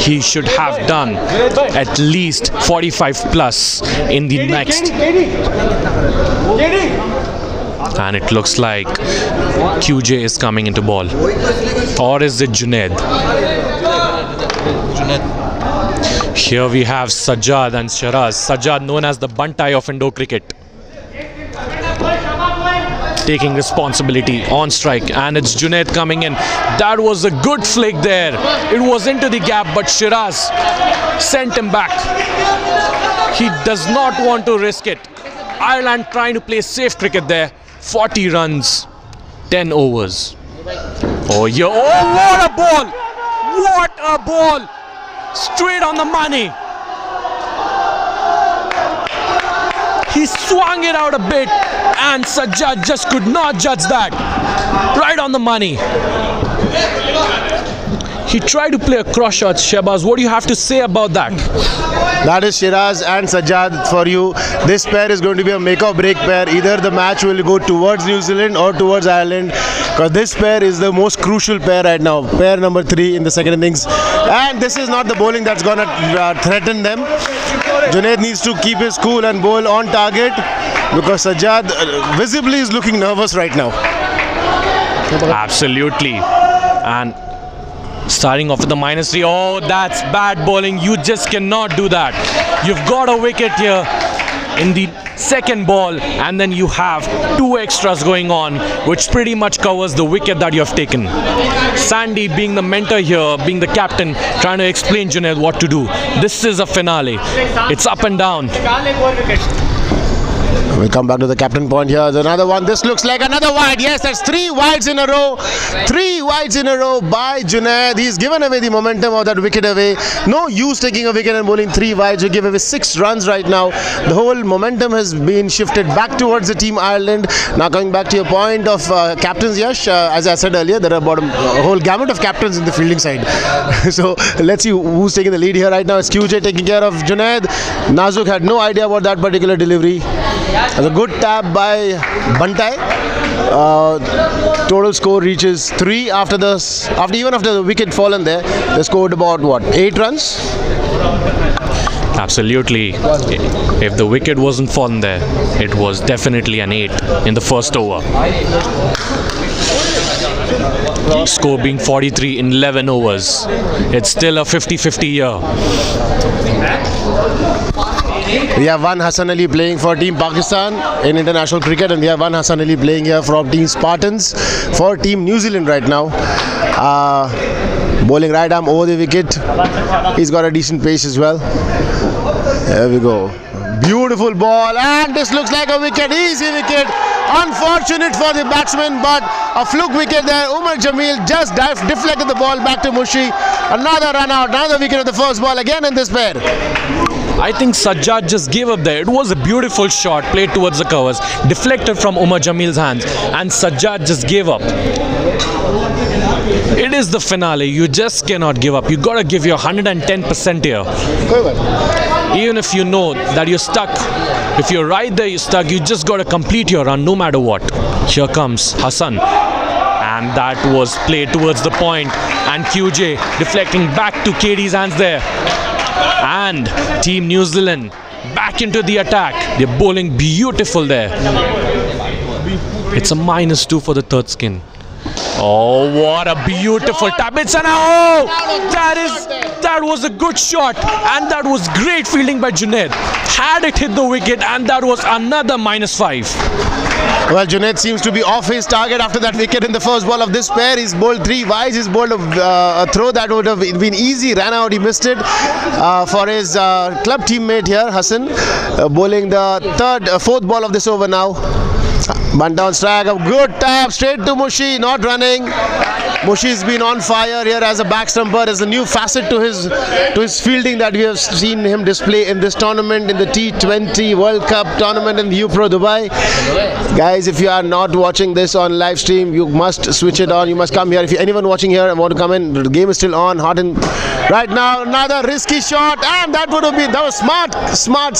S6: he should have done at least 45 plus in the next. And it looks like QJ is coming into ball. Or is it Junaid? Here we have Sajjad and Shiraz. Sajjad known as the Bantai of Indo cricket. Taking responsibility on strike, and it's Junaid coming in. That was a good flick there. It was into the gap, but Shiraz sent him back. He does not want to risk it. Ireland trying to play safe cricket there. 40 runs, 10 overs. Oh, yeah. Oh, what a ball! What a ball! Straight on the money. He swung it out a bit, and Sajjad just could not judge that. Right on the money. He tried to play a cross shot, Shehbaz. What do you have to say about that?
S2: That is Shiraz and Sajjad for you. This pair is going to be a make or break pair. Either the match will go towards New Zealand or towards Ireland, because this pair is the most crucial pair right now. Pair number 3 in the second innings. And this is not the bowling that's going to threaten them. Junaid needs to keep his cool and bowl on target, because Sajjad visibly is looking nervous right now.
S6: Absolutely. And starting off with the -3. Oh, that's bad bowling. You just cannot do that. You've got a wicket here in the second ball, and then you have 2 extras going on, which pretty much covers the wicket that you have taken. Sandy, being the mentor here, being the captain, trying to explain Junaid what to do. This is a finale. It's up and down.
S2: We'll come back to the captain point here. There's another one. This looks like another wide. Yes, that's 3 wides in a row. 3 wides in a row by Junaid. He's given away the momentum of that wicket away. No use taking a wicket and bowling 3 wides. You give away 6 runs right now. The whole momentum has been shifted back towards the team Ireland. Now coming back to your point of captains, Yash, as I said earlier, there are about a whole gamut of captains in the fielding side. So let's see who's taking the lead here right now. It's QJ taking care of Junaid. Nazuk had no idea about that particular delivery. That's a good tap by Bantai. Total score reaches 3 after the wicket fallen there. They scored about what, 8 runs?
S6: Absolutely. If the wicket wasn't fallen there, it was definitely an 8 in the first over. Score being 43 in 11 overs. It's still a 50-50 year.
S2: We have one Hassan Ali playing for Team Pakistan in international cricket, and we have one Hassan Ali playing here from Team Spartans for Team New Zealand right now. Bowling right arm over the wicket. He's got a decent pace as well. There we go. Beautiful ball, and this looks like a wicket. Easy wicket. Unfortunate for the batsman, but a fluke wicket there. Umar Jamil just deflected the ball back to Mushi. Another run out, another wicket of the first ball again in this pair.
S6: I think Sajjad just gave up there. It was a beautiful shot played towards the covers, deflected from Umar Jamil's hands, and Sajjad just gave up. It is the finale. You just cannot give up. You got to give your 110% here. Even if you know that you're stuck, if you're right there, you're stuck, you just got to complete your run no matter what. Here comes Hassan. And that was played towards the point, and QJ deflecting back to KD's hands there. And Team New Zealand back into the attack. They're bowling beautiful there. It's a -2 for the third skin. Oh, what a beautiful tap. It's an that was a good shot, and that was great fielding by Junaid. Had it hit the wicket, and that was another -5.
S2: Well, Junaid seems to be off his target after that wicket in the first ball of this pair. He's bowled 3 wides. He's bowled a throw that would have been easy. Ran out, he missed it. For his club teammate here, Hassan, bowling the 4th ball of this over now. Bunt down strike, a good tap straight to Mushi, not running. Mushi's been on fire here as a back stumper. There's a new facet to his fielding that we have seen him display in this tournament, in the T20 World Cup tournament in UPro Dubai. Guys, if you are not watching this on live stream, you must switch it on. You must come here. If anyone watching here and want to come in, the game is still on, hot and right now. Another risky shot, and that was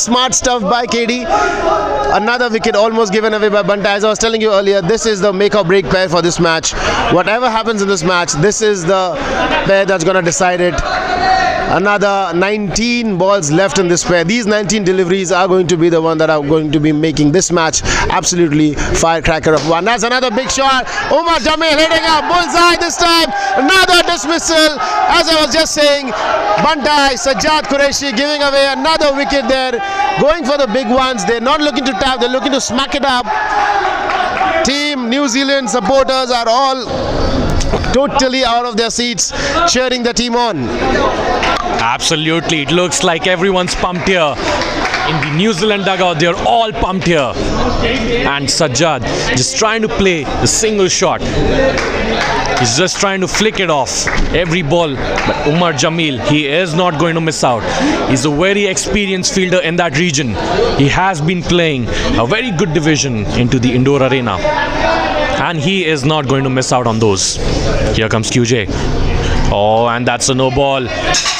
S2: smart stuff by KD. Another wicket almost given away by Banta. As I was telling you earlier, this is the make or break pair for this match. Whatever happens in this match, this is the pair that's going to decide it. Another 19 balls left in this pair. These 19 deliveries are going to be the one that are going to be making this match absolutely firecracker of one. That's another big shot. Umar Jamil hitting a bullseye this time. Another dismissal. As I was just saying, Bantai, Sajjad Qureshi giving away another wicket there. Going for the big ones. They're not looking to tap. They're looking to smack it up. Team New Zealand supporters are all totally out of their seats, cheering the team on.
S6: Absolutely, it looks like everyone's pumped here. In the New Zealand dugout, they're all pumped here. And Sajjad just trying to play the single shot. He's just trying to flick it off every ball. But Umar Jamil, he is not going to miss out. He's a very experienced fielder in that region. He has been playing a very good division into the indoor arena. And he is not going to miss out on those. Here comes QJ. Oh, and that's a no ball.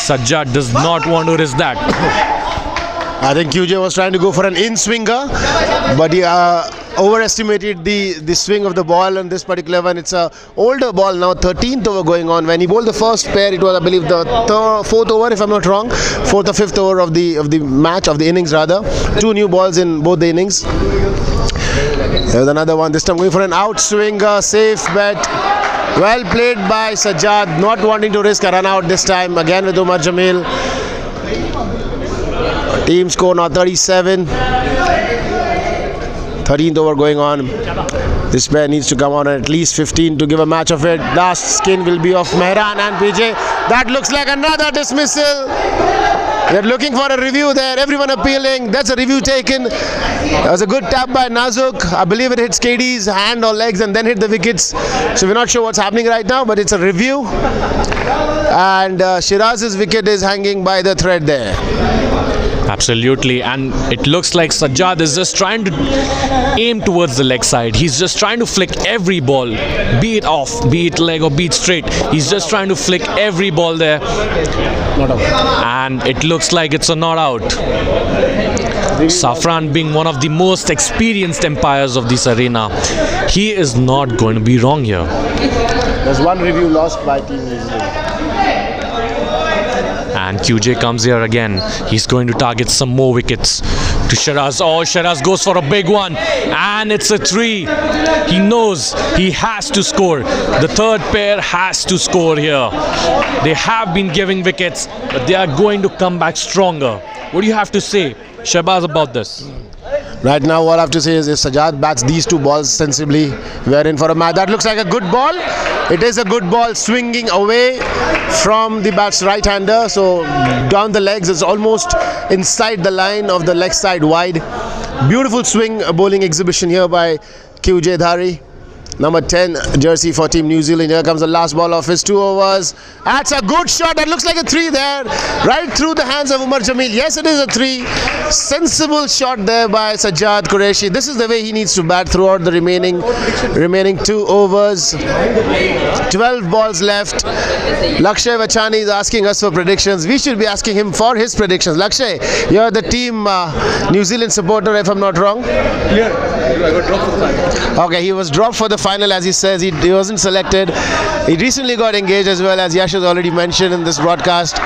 S6: Sajjad does not want to risk that.
S2: I think QJ was trying to go for an in-swinger, but he overestimated the swing of the ball on this particular one. It's a older ball now, 13th over going on. When he bowled the first pair, it was, I believe, the 4th over, if I'm not wrong, 4th or 5th over of the match, of the innings rather. 2 new balls in both the innings. There's another one, this time going for an outswinger, safe bet. Well played by Sajjad, not wanting to risk a run out this time. Again with Umar Jamil. Team score now 37. 13th over going on. This pair needs to come on at least 15 to give a match of it. Last skin will be of Mehran and PJ. That looks like another dismissal. They're looking for a review there. Everyone appealing. That's a review taken. That was a good tap by Nazuk. I believe it hits KD's hand or legs and then hit the wickets. So we're not sure what's happening right now, but it's a review. And Shiraz's wicket is hanging by the thread there.
S6: Absolutely, and it looks like Sajjad is just trying to aim towards the leg side. He's just trying to flick every ball, be it off, be it leg or be it straight. He's just trying to flick every ball there.
S2: Not out.
S6: And it looks like it's a not out. Safran being one of the most experienced umpires of this arena, he is not going to be wrong here.
S2: There's one review lost by Team New Zealand.
S6: And QJ comes here again. He's going to target some more wickets to Shiraz. Oh, Shiraz goes for a big one. And it's a 3. He knows he has to score. The third pair has to score here. They have been giving wickets, but they are going to come back stronger. What do you have to say, Shahbaz, about this?
S2: Right now, what I have to say is if Sajjad bats these two balls sensibly, we are in for a match. That looks like a good ball. It is a good ball swinging away from the bat's right-hander. So down the legs, it's almost inside the line of the leg side wide. Beautiful swing bowling exhibition here by QJ Dhari. Number 10 jersey for Team New Zealand. Here comes the last ball of his 2 overs. That's a good shot. That looks like a 3 there. Right through the hands of Umar Jamil. Yes, it is a 3. Sensible shot there by Sajjad Qureshi. This is the way he needs to bat throughout the remaining 2 overs. 12 balls left. Lakshay Vachani is asking us for predictions. We should be asking him for his predictions. Lakshay, you're the Team New Zealand supporter, if I'm not wrong.
S7: I got dropped for the final.
S2: Okay, he was dropped for the final, as he says. He wasn't selected. He recently got engaged as well, as Yash has already mentioned in this broadcast.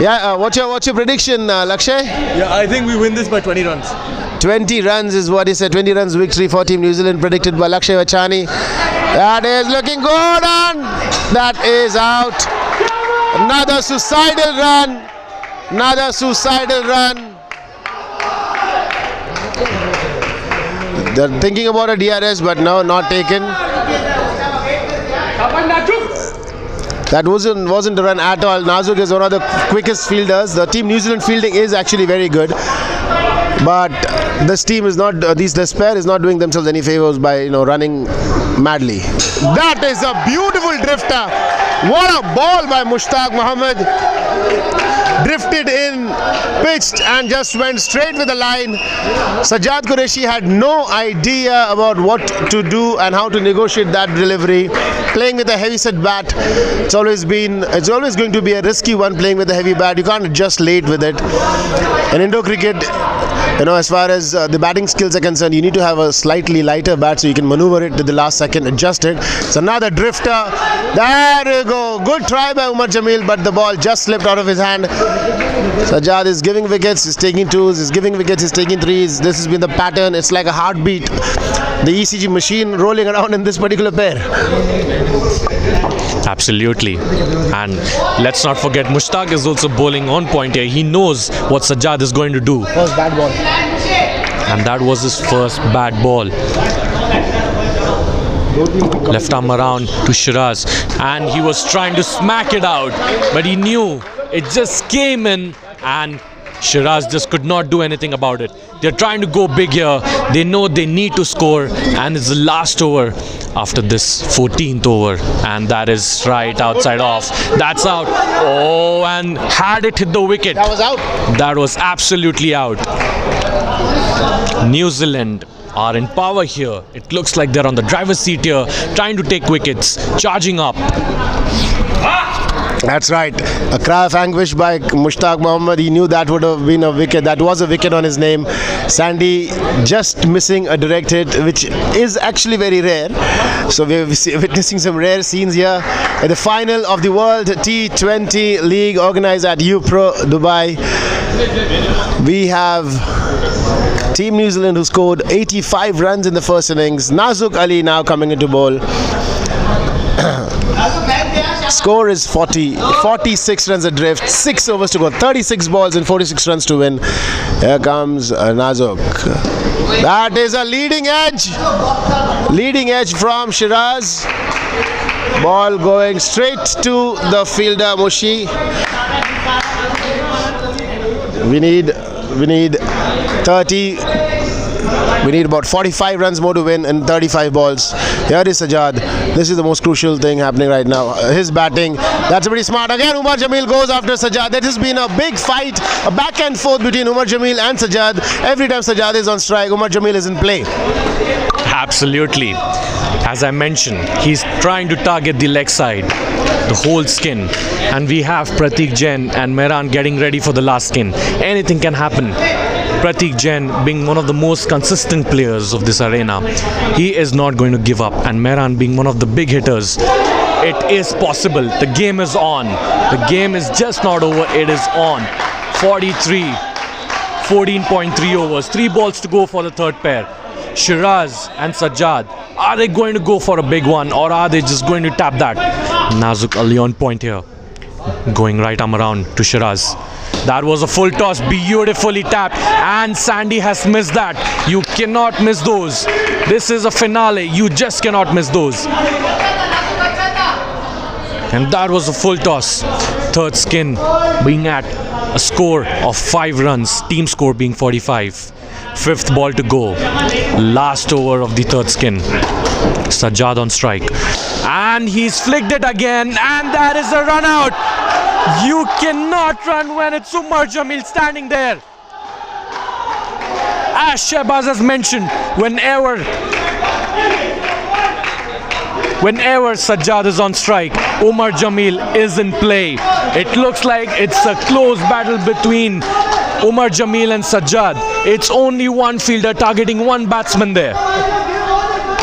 S2: Yeah, what's your prediction, Lakshay?
S7: Yeah, I think we win this by 20 runs.
S2: 20 runs is what he said. 20 runs victory for Team New Zealand predicted by Lakshay Vachani. That is looking good, and that is out. Another suicidal run. Another suicidal run. They're thinking about a DRS, but no, not taken. That wasn't a run at all. Nazuk is one of the quickest fielders. The Team New Zealand fielding is actually very good, but this team is not. This pair is not doing themselves any favors by running madly. That is a beautiful drifter. What a ball by Mushtaq Mohammed. Drifted in, pitched and just went straight with the line. Sajjad Qureshi had no idea about what to do and how to negotiate that delivery. Playing with a heavy set bat, it's always going to be a risky one playing with a heavy bat. You can't just late with it. In Indo cricket, as far as the batting skills are concerned, you need to have a slightly lighter bat so you can maneuver it to the last second, adjust it. It's another drifter. There you go. Good try by Umar Jamil, but the ball just slipped out of his hand. Sajjad is giving wickets, he's taking 2s, he's giving wickets, he's taking 3s. This has been the pattern. It's like a heartbeat. The ECG machine rolling around in this particular pair.
S6: Absolutely. And let's not forget, Mushtaq is also bowling on point here. He knows what Sajjad is going to do.
S2: First bad ball.
S6: And that was his first bad ball. Left arm around to Shiraz, and he was trying to smack it out, but he knew it just came in, and Shiraz just could not do anything about it. They're trying to go big here. They know they need to score, and it's the last over after this 14th over, and that is right outside off. That's out. Oh, and had it hit the wicket.
S2: That was out.
S6: That was absolutely out. New Zealand are in power here. It looks like they're on the driver's seat here, trying to take wickets, charging up.
S2: That's right. A cry of anguish by Mushtaq Mohammed. He knew that would have been a wicket. That was a wicket on his name. Sandy just missing a direct hit, which is actually very rare. So we're witnessing some rare scenes here at the final of the World T20 League organized at UPro Dubai. We have Team New Zealand who scored 85 runs in the first innings. Nazuk Ali now coming into bowl. Score is 46 runs adrift, 6 overs to go, 36 balls and 46 runs to win. Here comes Nazuk. That is a leading edge from Shiraz. Ball going straight to the fielder Mushi. We need 30. We need about 45 runs more to win in 35 balls. Here is Sajjad. This is the most crucial thing happening right now. His batting, that's pretty smart. Again, Umar Jamil goes after Sajjad. There has been a big fight, a back and forth between Umar Jamil and Sajjad. Every time Sajjad is on strike, Umar Jamil is in play.
S6: Absolutely. As I mentioned, he's trying to target the leg side, the whole skin. And we have Pratik Jain and Mehran getting ready for the last skin. Anything can happen. Pratik Jain being one of the most consistent players of this arena, he is not going to give up. And Mehran being one of the big hitters, it is possible. The game is on. The game is just not over. It is on. 14.3 overs. 3 balls to go for the third pair. Shiraz and Sajjad, are they going to go for a big one or are they just going to tap that? Nazuk Ali on point here. Going right arm around to Shiraz. That was a full toss, beautifully tapped, and Sandy has missed that. You cannot miss those. This is a finale, you just cannot miss those. And that was a full toss. Third skin being at a score of 5 runs, team score being 45. Fifth ball to go. Last over of the third skin. Sajjad on strike. And he's flicked it again, and that is a run out. You cannot run when it's Umar Jamil standing there. As Shehbaz has mentioned, whenever Sajjad is on strike, Umar Jamil is in play. It looks like it's a close battle between Umar Jamil and Sajjad. It's only one fielder targeting one batsman there.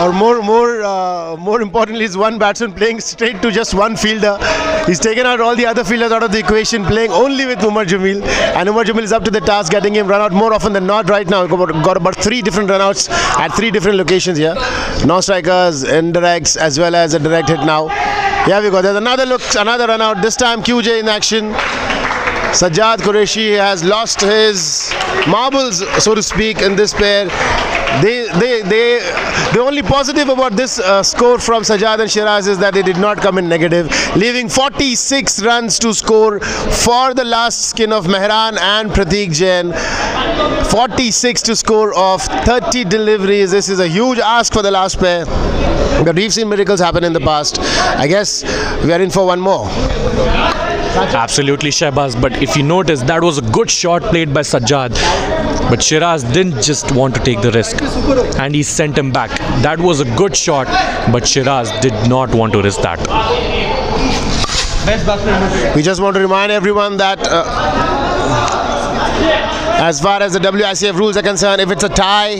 S2: Or more importantly, is one batsman playing straight to just one fielder. He's taken out all the other fielders out of the equation, playing only with Umar Jamil. And Umar Jamil is up to the task, getting him run out more often than not right now. Got about 3 different run outs at 3 different locations here. Non-strikers, indirects, as well as a direct hit now. Here we go. There's another look, another run out. This time QJ in action. Sajjad Qureshi has lost his marbles, so to speak, in this pair. The only positive about this score from Sajjad and Shiraz is that they did not come in negative, leaving 46 runs to score for the last skin of Mehran and Pratik Jain. 46 to score of 30 deliveries. This is a huge ask for the last pair, but we've seen miracles happen in the past. I guess we are in for one more.
S6: Absolutely, Shehbaz, but if you notice, that was a good shot played by Sajjad, but Shiraz didn't just want to take the risk and he sent him back. That was a good shot, but Shiraz did not want to risk that.
S2: We just want to remind everyone that as far as the WICF rules are concerned, if it's a tie,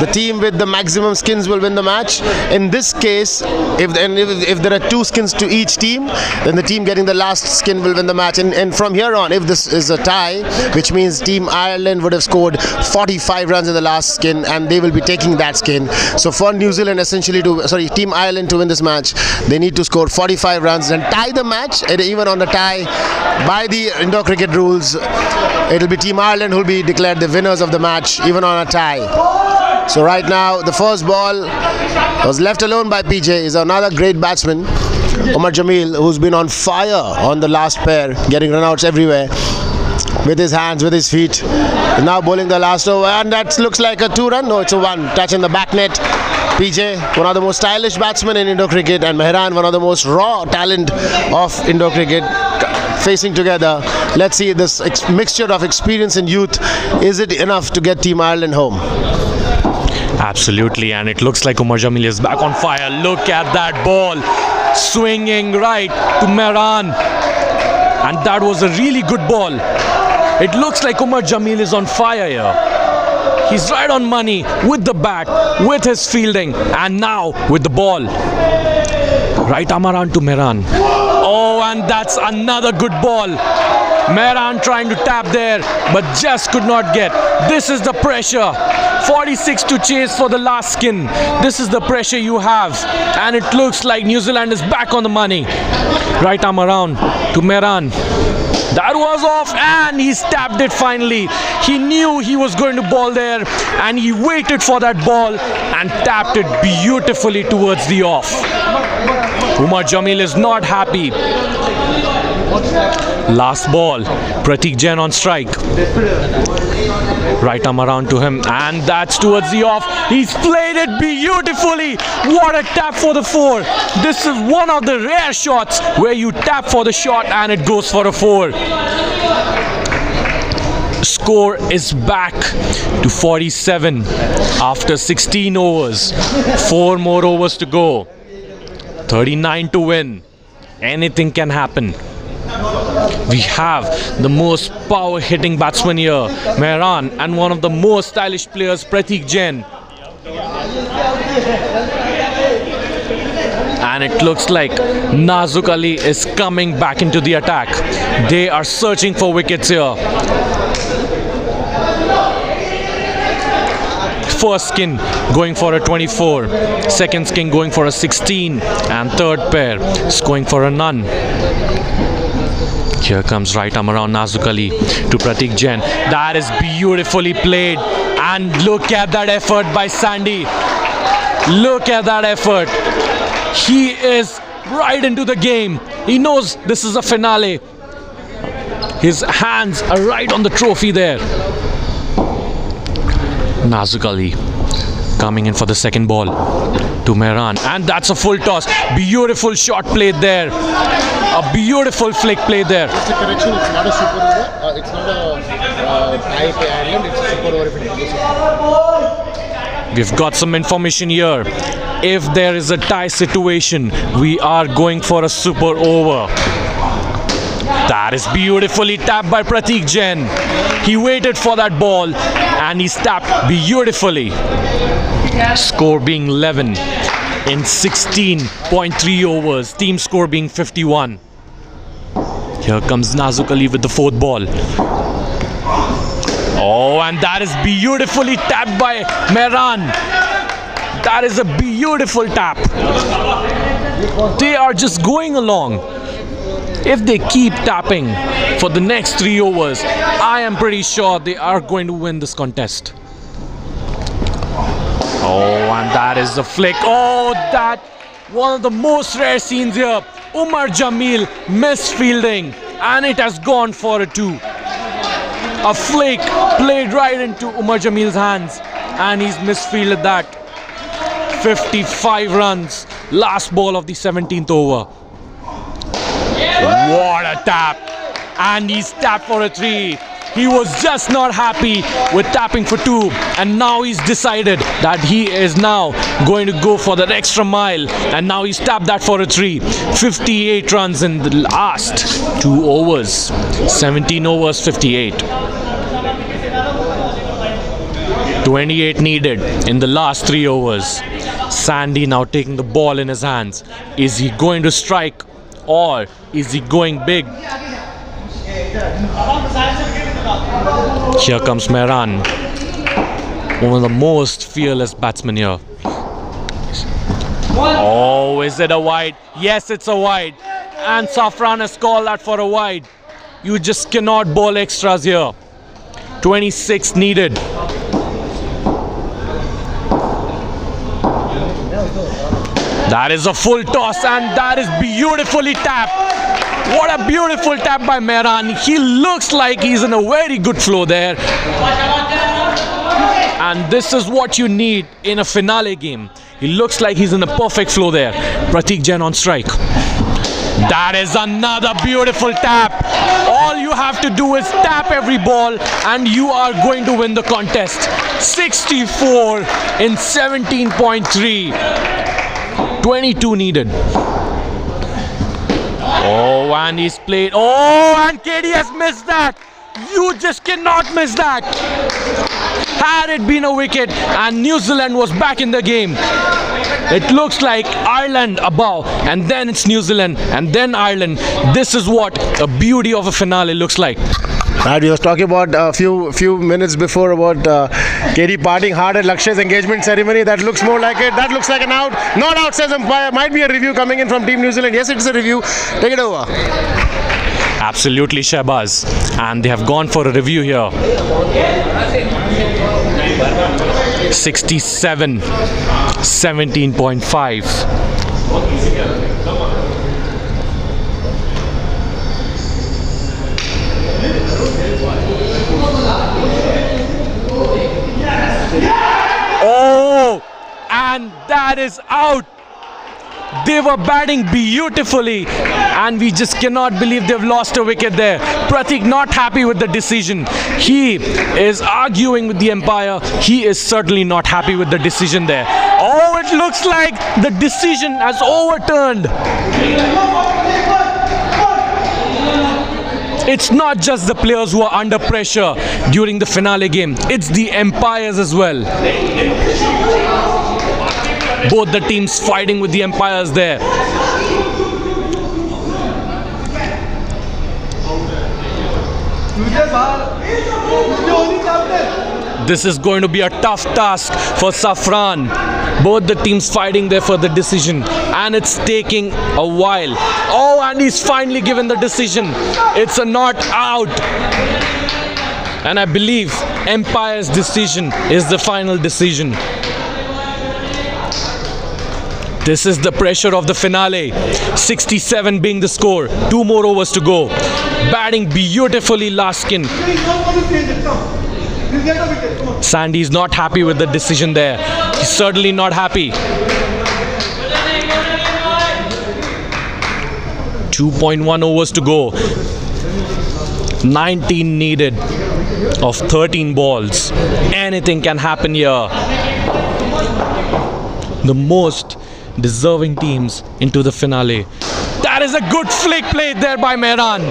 S2: the team with the maximum skins will win the match. In this case, if there are 2 skins to each team, then the team getting the last skin will win the match. And from here on, if this is a tie, which means Team Ireland would have scored 45 runs in the last skin, and they will be taking that skin. So for New Zealand, essentially, Team Ireland to win this match, they need to score 45 runs and tie the match. And even on the tie, by the indoor cricket rules, it will be Team Ireland who will be declared the winners of the match, even on a tie. So right now, the first ball was left alone by PJ. Is another great batsman, Umar Jamil, who's been on fire on the last pair, getting run-outs everywhere with his hands, with his feet. Now bowling the last over, and that looks like a 2-run. No, it's a 1. Touching the back net. PJ, one of the most stylish batsmen in indoor cricket, and Mehran, one of the most raw talent of indoor cricket, facing together. Let's see this mixture of experience and youth. Is it enough to get Team Ireland home?
S6: Absolutely, and it looks like Umar Jamil is back on fire. Look at that ball, swinging right to Mehran, and that was a really good ball. It looks like Umar Jamil is on fire here. He's right on money with the bat, with his fielding, and now with the ball. Right arm around to Mehran. Oh, and that's another good ball. Mehran trying to tap there, but just could not get. This is the pressure 46 to chase for the last skin. This is the pressure you have, and it looks like New Zealand is back on the money. Right arm around to Mehran. That was off, and he stabbed it finally. He knew he was going to ball there, and he waited for that ball and tapped it beautifully towards the off. Umar Jamil is not happy. Last ball, Pratik Jain on strike. Right arm around to him, and that's towards the off. He's played it beautifully. What a tap for the 4. This is one of the rare shots where you tap for the shot and it goes for a 4. Score is back to 47 after 16 overs. 4 more overs to go. 39 to win. Anything can happen. We have the most power hitting batsman here, Mehran, and one of the most stylish players, Pratik Jain. And it looks like Nazuk Ali is coming back into the attack. They are searching for wickets here. First skin going for a 24, second skin going for a 16, and third pair is going for a none. Here comes right arm around Nazuk Ali to Pratik Jain. That is beautifully played, and look at that effort by Sandy. Look at that effort. He is right into the game. He knows this is a finale. His hands are right on the trophy there. Nazuk Ali coming in for the second ball to Mehran, and that's a full toss. Beautiful shot played there. A beautiful flick played there.
S2: Just a correction, it's not a super over. It's not a high play island. It's a super over if it is.
S6: We've got some information here. If there is a tie situation, we are going for a super over. That is beautifully tapped by Pratik Jain. He waited for that ball and he tapped beautifully. Score being 11 in 16.3 overs. Team score being 51. Here comes Nazuk Ali with the fourth ball. Oh, and that is beautifully tapped by Mehran. That is a beautiful tap. They are just going along. If they keep tapping for the next 3 overs, I am pretty sure they are going to win this contest. Oh, and that is the flick. Oh, that one of the most rare scenes here. Umar Jamil misfielding, and it has gone for a 2. A flick played right into Umar Jamil's hands, and he's misfielded that. 55 runs, last ball of the 17th over. What a tap, and he's tapped for a 3. He was just not happy with tapping for 2, and now he's decided that he is now going to go for that extra mile, and now he's tapped that for a 3. 58 runs in the last 2 overs. 17 overs, 58. 28 needed in the last 3 overs. Sandy now taking the ball in his hands. Is he going to strike, or is he going big? Here comes Mehran, one of the most fearless batsmen here. Oh, is it a wide? Yes, it's a wide. And Safran has called that for a wide. You just cannot bowl extras here. 26 needed. That is a full toss, and that is beautifully tapped. What a beautiful tap by Mehran. He looks like he's in a very good flow there. And this is what you need in a finale game. He looks like he's in a perfect flow there. Pratik Jain on strike. That is another beautiful tap. All you have to do is tap every ball and you are going to win the contest. 64 in 17.3. 22 needed. Oh, and he's played. Oh, and KD has missed that. You just cannot miss that. Had it been a wicket and New Zealand was back in the game, it looks like Ireland above, and then it's New Zealand, and then Ireland. This is what a beauty of a finale looks like.
S2: Right, we was talking about a few minutes before about KD partying hard at Lakshya's engagement ceremony. That looks more like it. That looks like an out. Not out, says umpire. Might be a review coming in from Team New Zealand. Yes, it is a review. Take it over.
S6: Absolutely, Shehbaz. And they have gone for a review here. 67, 17.5. Oh, and that is out. They were batting beautifully and we just cannot believe they've lost a wicket there. Pratik not happy with the decision. He is arguing with the umpire. He is certainly not happy with the decision there. Oh, it looks like the decision has overturned. It's not just the players who are under pressure during the finale game. It's the umpires as well. Both the teams fighting with the umpires there. This is going to be a tough task for Safran. Both the teams fighting there for the decision and it's taking a while. Oh, and he's finally given the decision. It's a not out. And I believe umpire's decision is the final decision. This is the pressure of the finale. 67 being the score. 2 more overs to go. Batting beautifully Laskin. Sandy's not happy with the decision there. He's certainly not happy. 2.1 overs to go. 19 needed of 13 balls. Anything can happen here. The most deserving teams into the finale. That is a good flick played there by Mehran.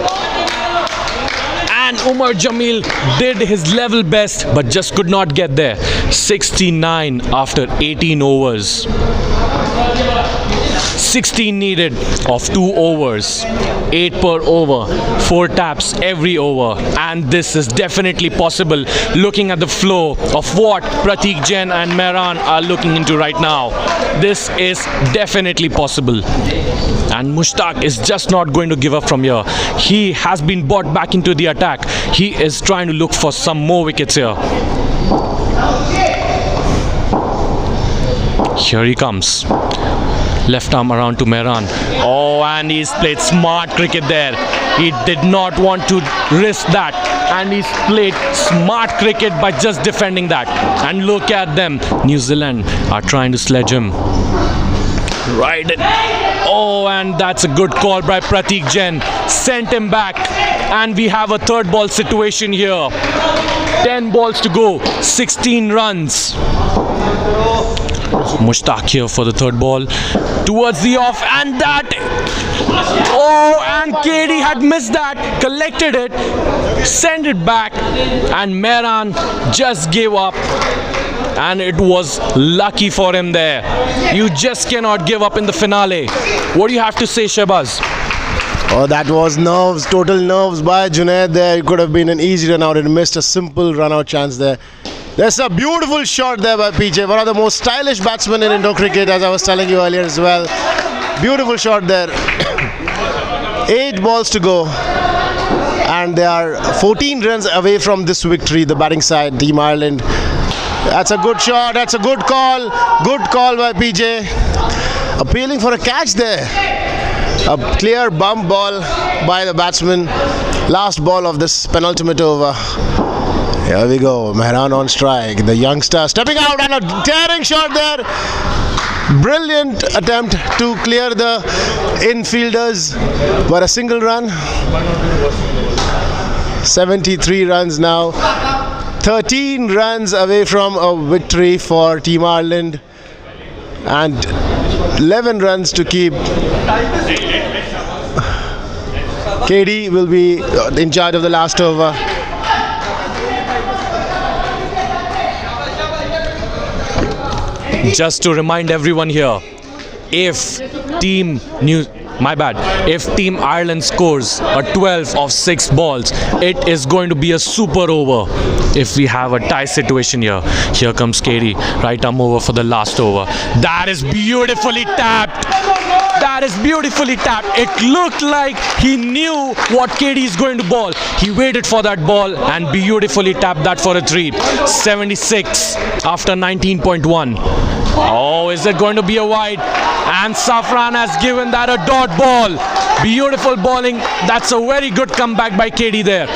S6: And Umar Jamil did his level best but just could not get there. 69 after 18 overs. 16 needed of 2 overs. 8 per over. 4 taps every over. And this is definitely possible looking at the flow of what Pratik Jain and Mehran are looking into right now. This is definitely possible. And Mushtaq is just not going to give up from here. He has been brought back into the attack. He is trying to look for some more wickets here. Here he comes. Left arm around to Mehran. Oh, and he's played smart cricket there. He did not want to risk that. And he's played smart cricket by just defending that. And look at them. New Zealand are trying to sledge him. Right. Oh, and that's a good call by Pratik Jain. Sent him back. And we have a third ball situation here. 10 balls to go. 16 runs. Mushtaq here for the third ball. Towards the off. And that. Oh, and KD had missed that. Collected it. Sent it back. And Mehran just gave up. And it was lucky for him there. You just cannot give up in the finale. What do you have to say, Shehbaz?
S2: Oh, that was nerves, total nerves by Junaid there. It could have been an easy run out. It missed a simple run out chance there. There's a beautiful shot there by PJ. One of the most stylish batsmen in Indo cricket, as I was telling you earlier as well. Beautiful shot there. 8 balls to go. And they are 14 runs away from this victory, the batting side, Team Ireland. That's a good shot. That's a good call. Good call by PJ. Appealing for a catch there. A clear bump ball by the batsman. Last ball of this penultimate over. Here we go. Mehran on strike. The youngster stepping out and a daring shot there. Brilliant attempt to clear the infielders. But a single run. 73 runs now. 13 runs away from a victory for Team Ireland and 11 runs to keep. KD will be in charge of the last over.
S6: Just to remind everyone here, if Team my bad. If Team Ireland scores a 12 of 6 balls, it is going to be a super over. If we have a tie situation here. Here comes Katie, right arm over for the last over. That is beautifully tapped. That is beautifully tapped. It looked like he knew what KD is going to ball. He waited for that ball and beautifully tapped that for a 3. 76 after 19.1. Oh, is it going to be a wide? And Safran has given that a dot ball. Beautiful bowling. That's a very good comeback by KD there.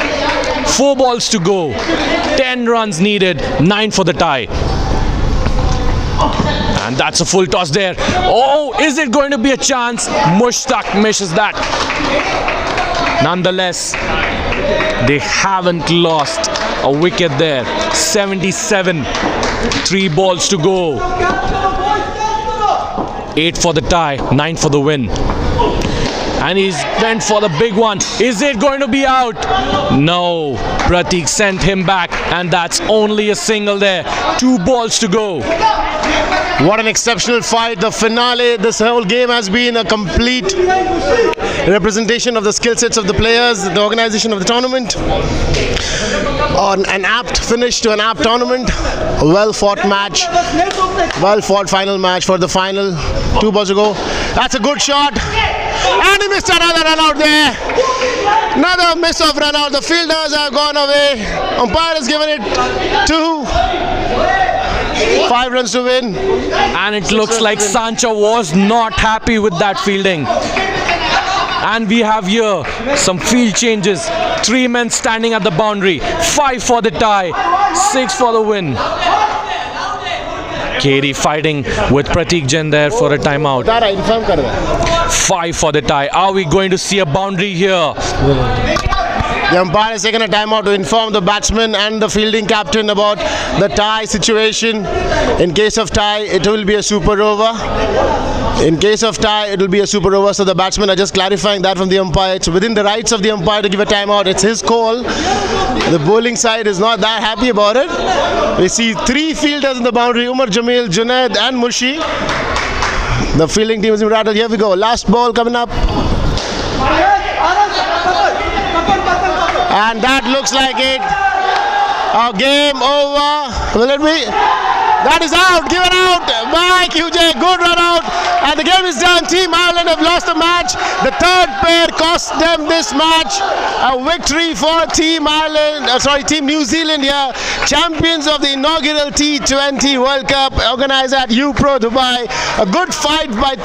S6: 4 balls to go. 10 runs needed. 9 for the tie. And that's a full toss there. Oh, is it going to be a chance? Mushtaq misses that. Nonetheless, they haven't lost a wicket there. 77. 3 balls to go. 8 for the tie, 9 for the win. And he's went for the big one. Is it going to be out? No. Pratik sent him back, and that's only a single there. 2 balls to go.
S2: What an exceptional fight. The finale, this whole game has been a complete representation of the skill sets of the players, the organization of the tournament. On an apt finish to an apt tournament. A well fought match. Well fought final match for the final. 2 balls to go. That's a good shot. And he missed another run out there. Another miss of run out. The fielders have gone away. Umpire has given it 2. 5 runs to win.
S6: And it looks like Sancho was not happy with that fielding. And we have here some field changes. 3 men standing at the boundary. 5 for the tie. 6 for the win. KD fighting with Pratik Jain there for a timeout. 5 for the tie. Are we going to see a boundary here?
S2: The umpire has taken a timeout to inform the batsman and the fielding captain about the tie situation. In case of tie, it will be a super over. In case of tie, it will be a super over. So the batsmen are just clarifying that from the umpire. It's within the rights of the umpire to give a timeout. It's his call. The bowling side is not that happy about it. We see 3 fielders in the boundary: Umar Jamil, Junaid and Mushi. The fielding team is rattled. Here we go. Last ball coming up. And that looks like it. A game over. Will it be? That is out. Given out by QJ. Good run out. And the game is done. Team Ireland have lost the match. The 3rd pair cost them this match. A victory for Team Ireland. Team New Zealand here. Champions of the inaugural T20 World Cup organized at UPro Dubai. A good fight by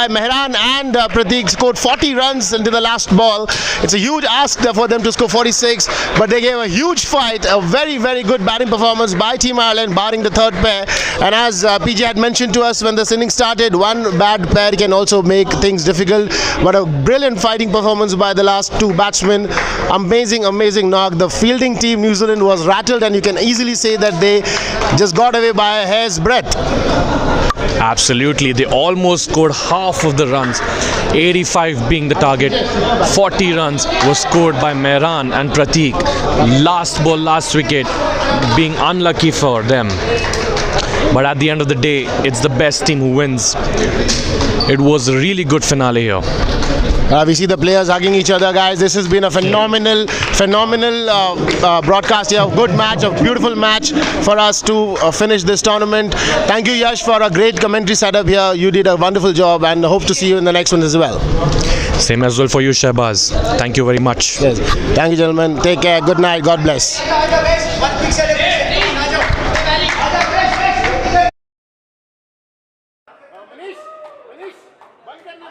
S2: Mehran and Pratik. Scored 40 runs into the last ball. It's a huge ask for them to score 46. But they gave a huge fight. A very, very good batting performance by Team Ireland, barring the 3rd pair. And as PJ had mentioned to us when this inning started, one bad pair can also make things difficult. But a brilliant fighting performance by the last 2 batsmen. Amazing, amazing knock. The fielding team New Zealand was rattled, and you can easily say that they just got away by a hair's breadth.
S6: Absolutely. They almost scored half of the runs. 85 being the target. 40 runs was scored by Mehran and Pratik. Last ball, last wicket being unlucky for them. But at the end of the day, it's the best team who wins. It was a really good finale here.
S2: We see the players hugging each other, guys. This has been a phenomenal broadcast here. Good match, a beautiful match for us to finish this tournament. Thank you, Yash, for a great commentary setup here. You did a wonderful job, and hope to see you in the next one as well.
S6: Same as well for you, Shahbaz. Thank you very much.
S2: Yes. Thank you, gentlemen. Take care. Good night. God bless. Manish, बंद करना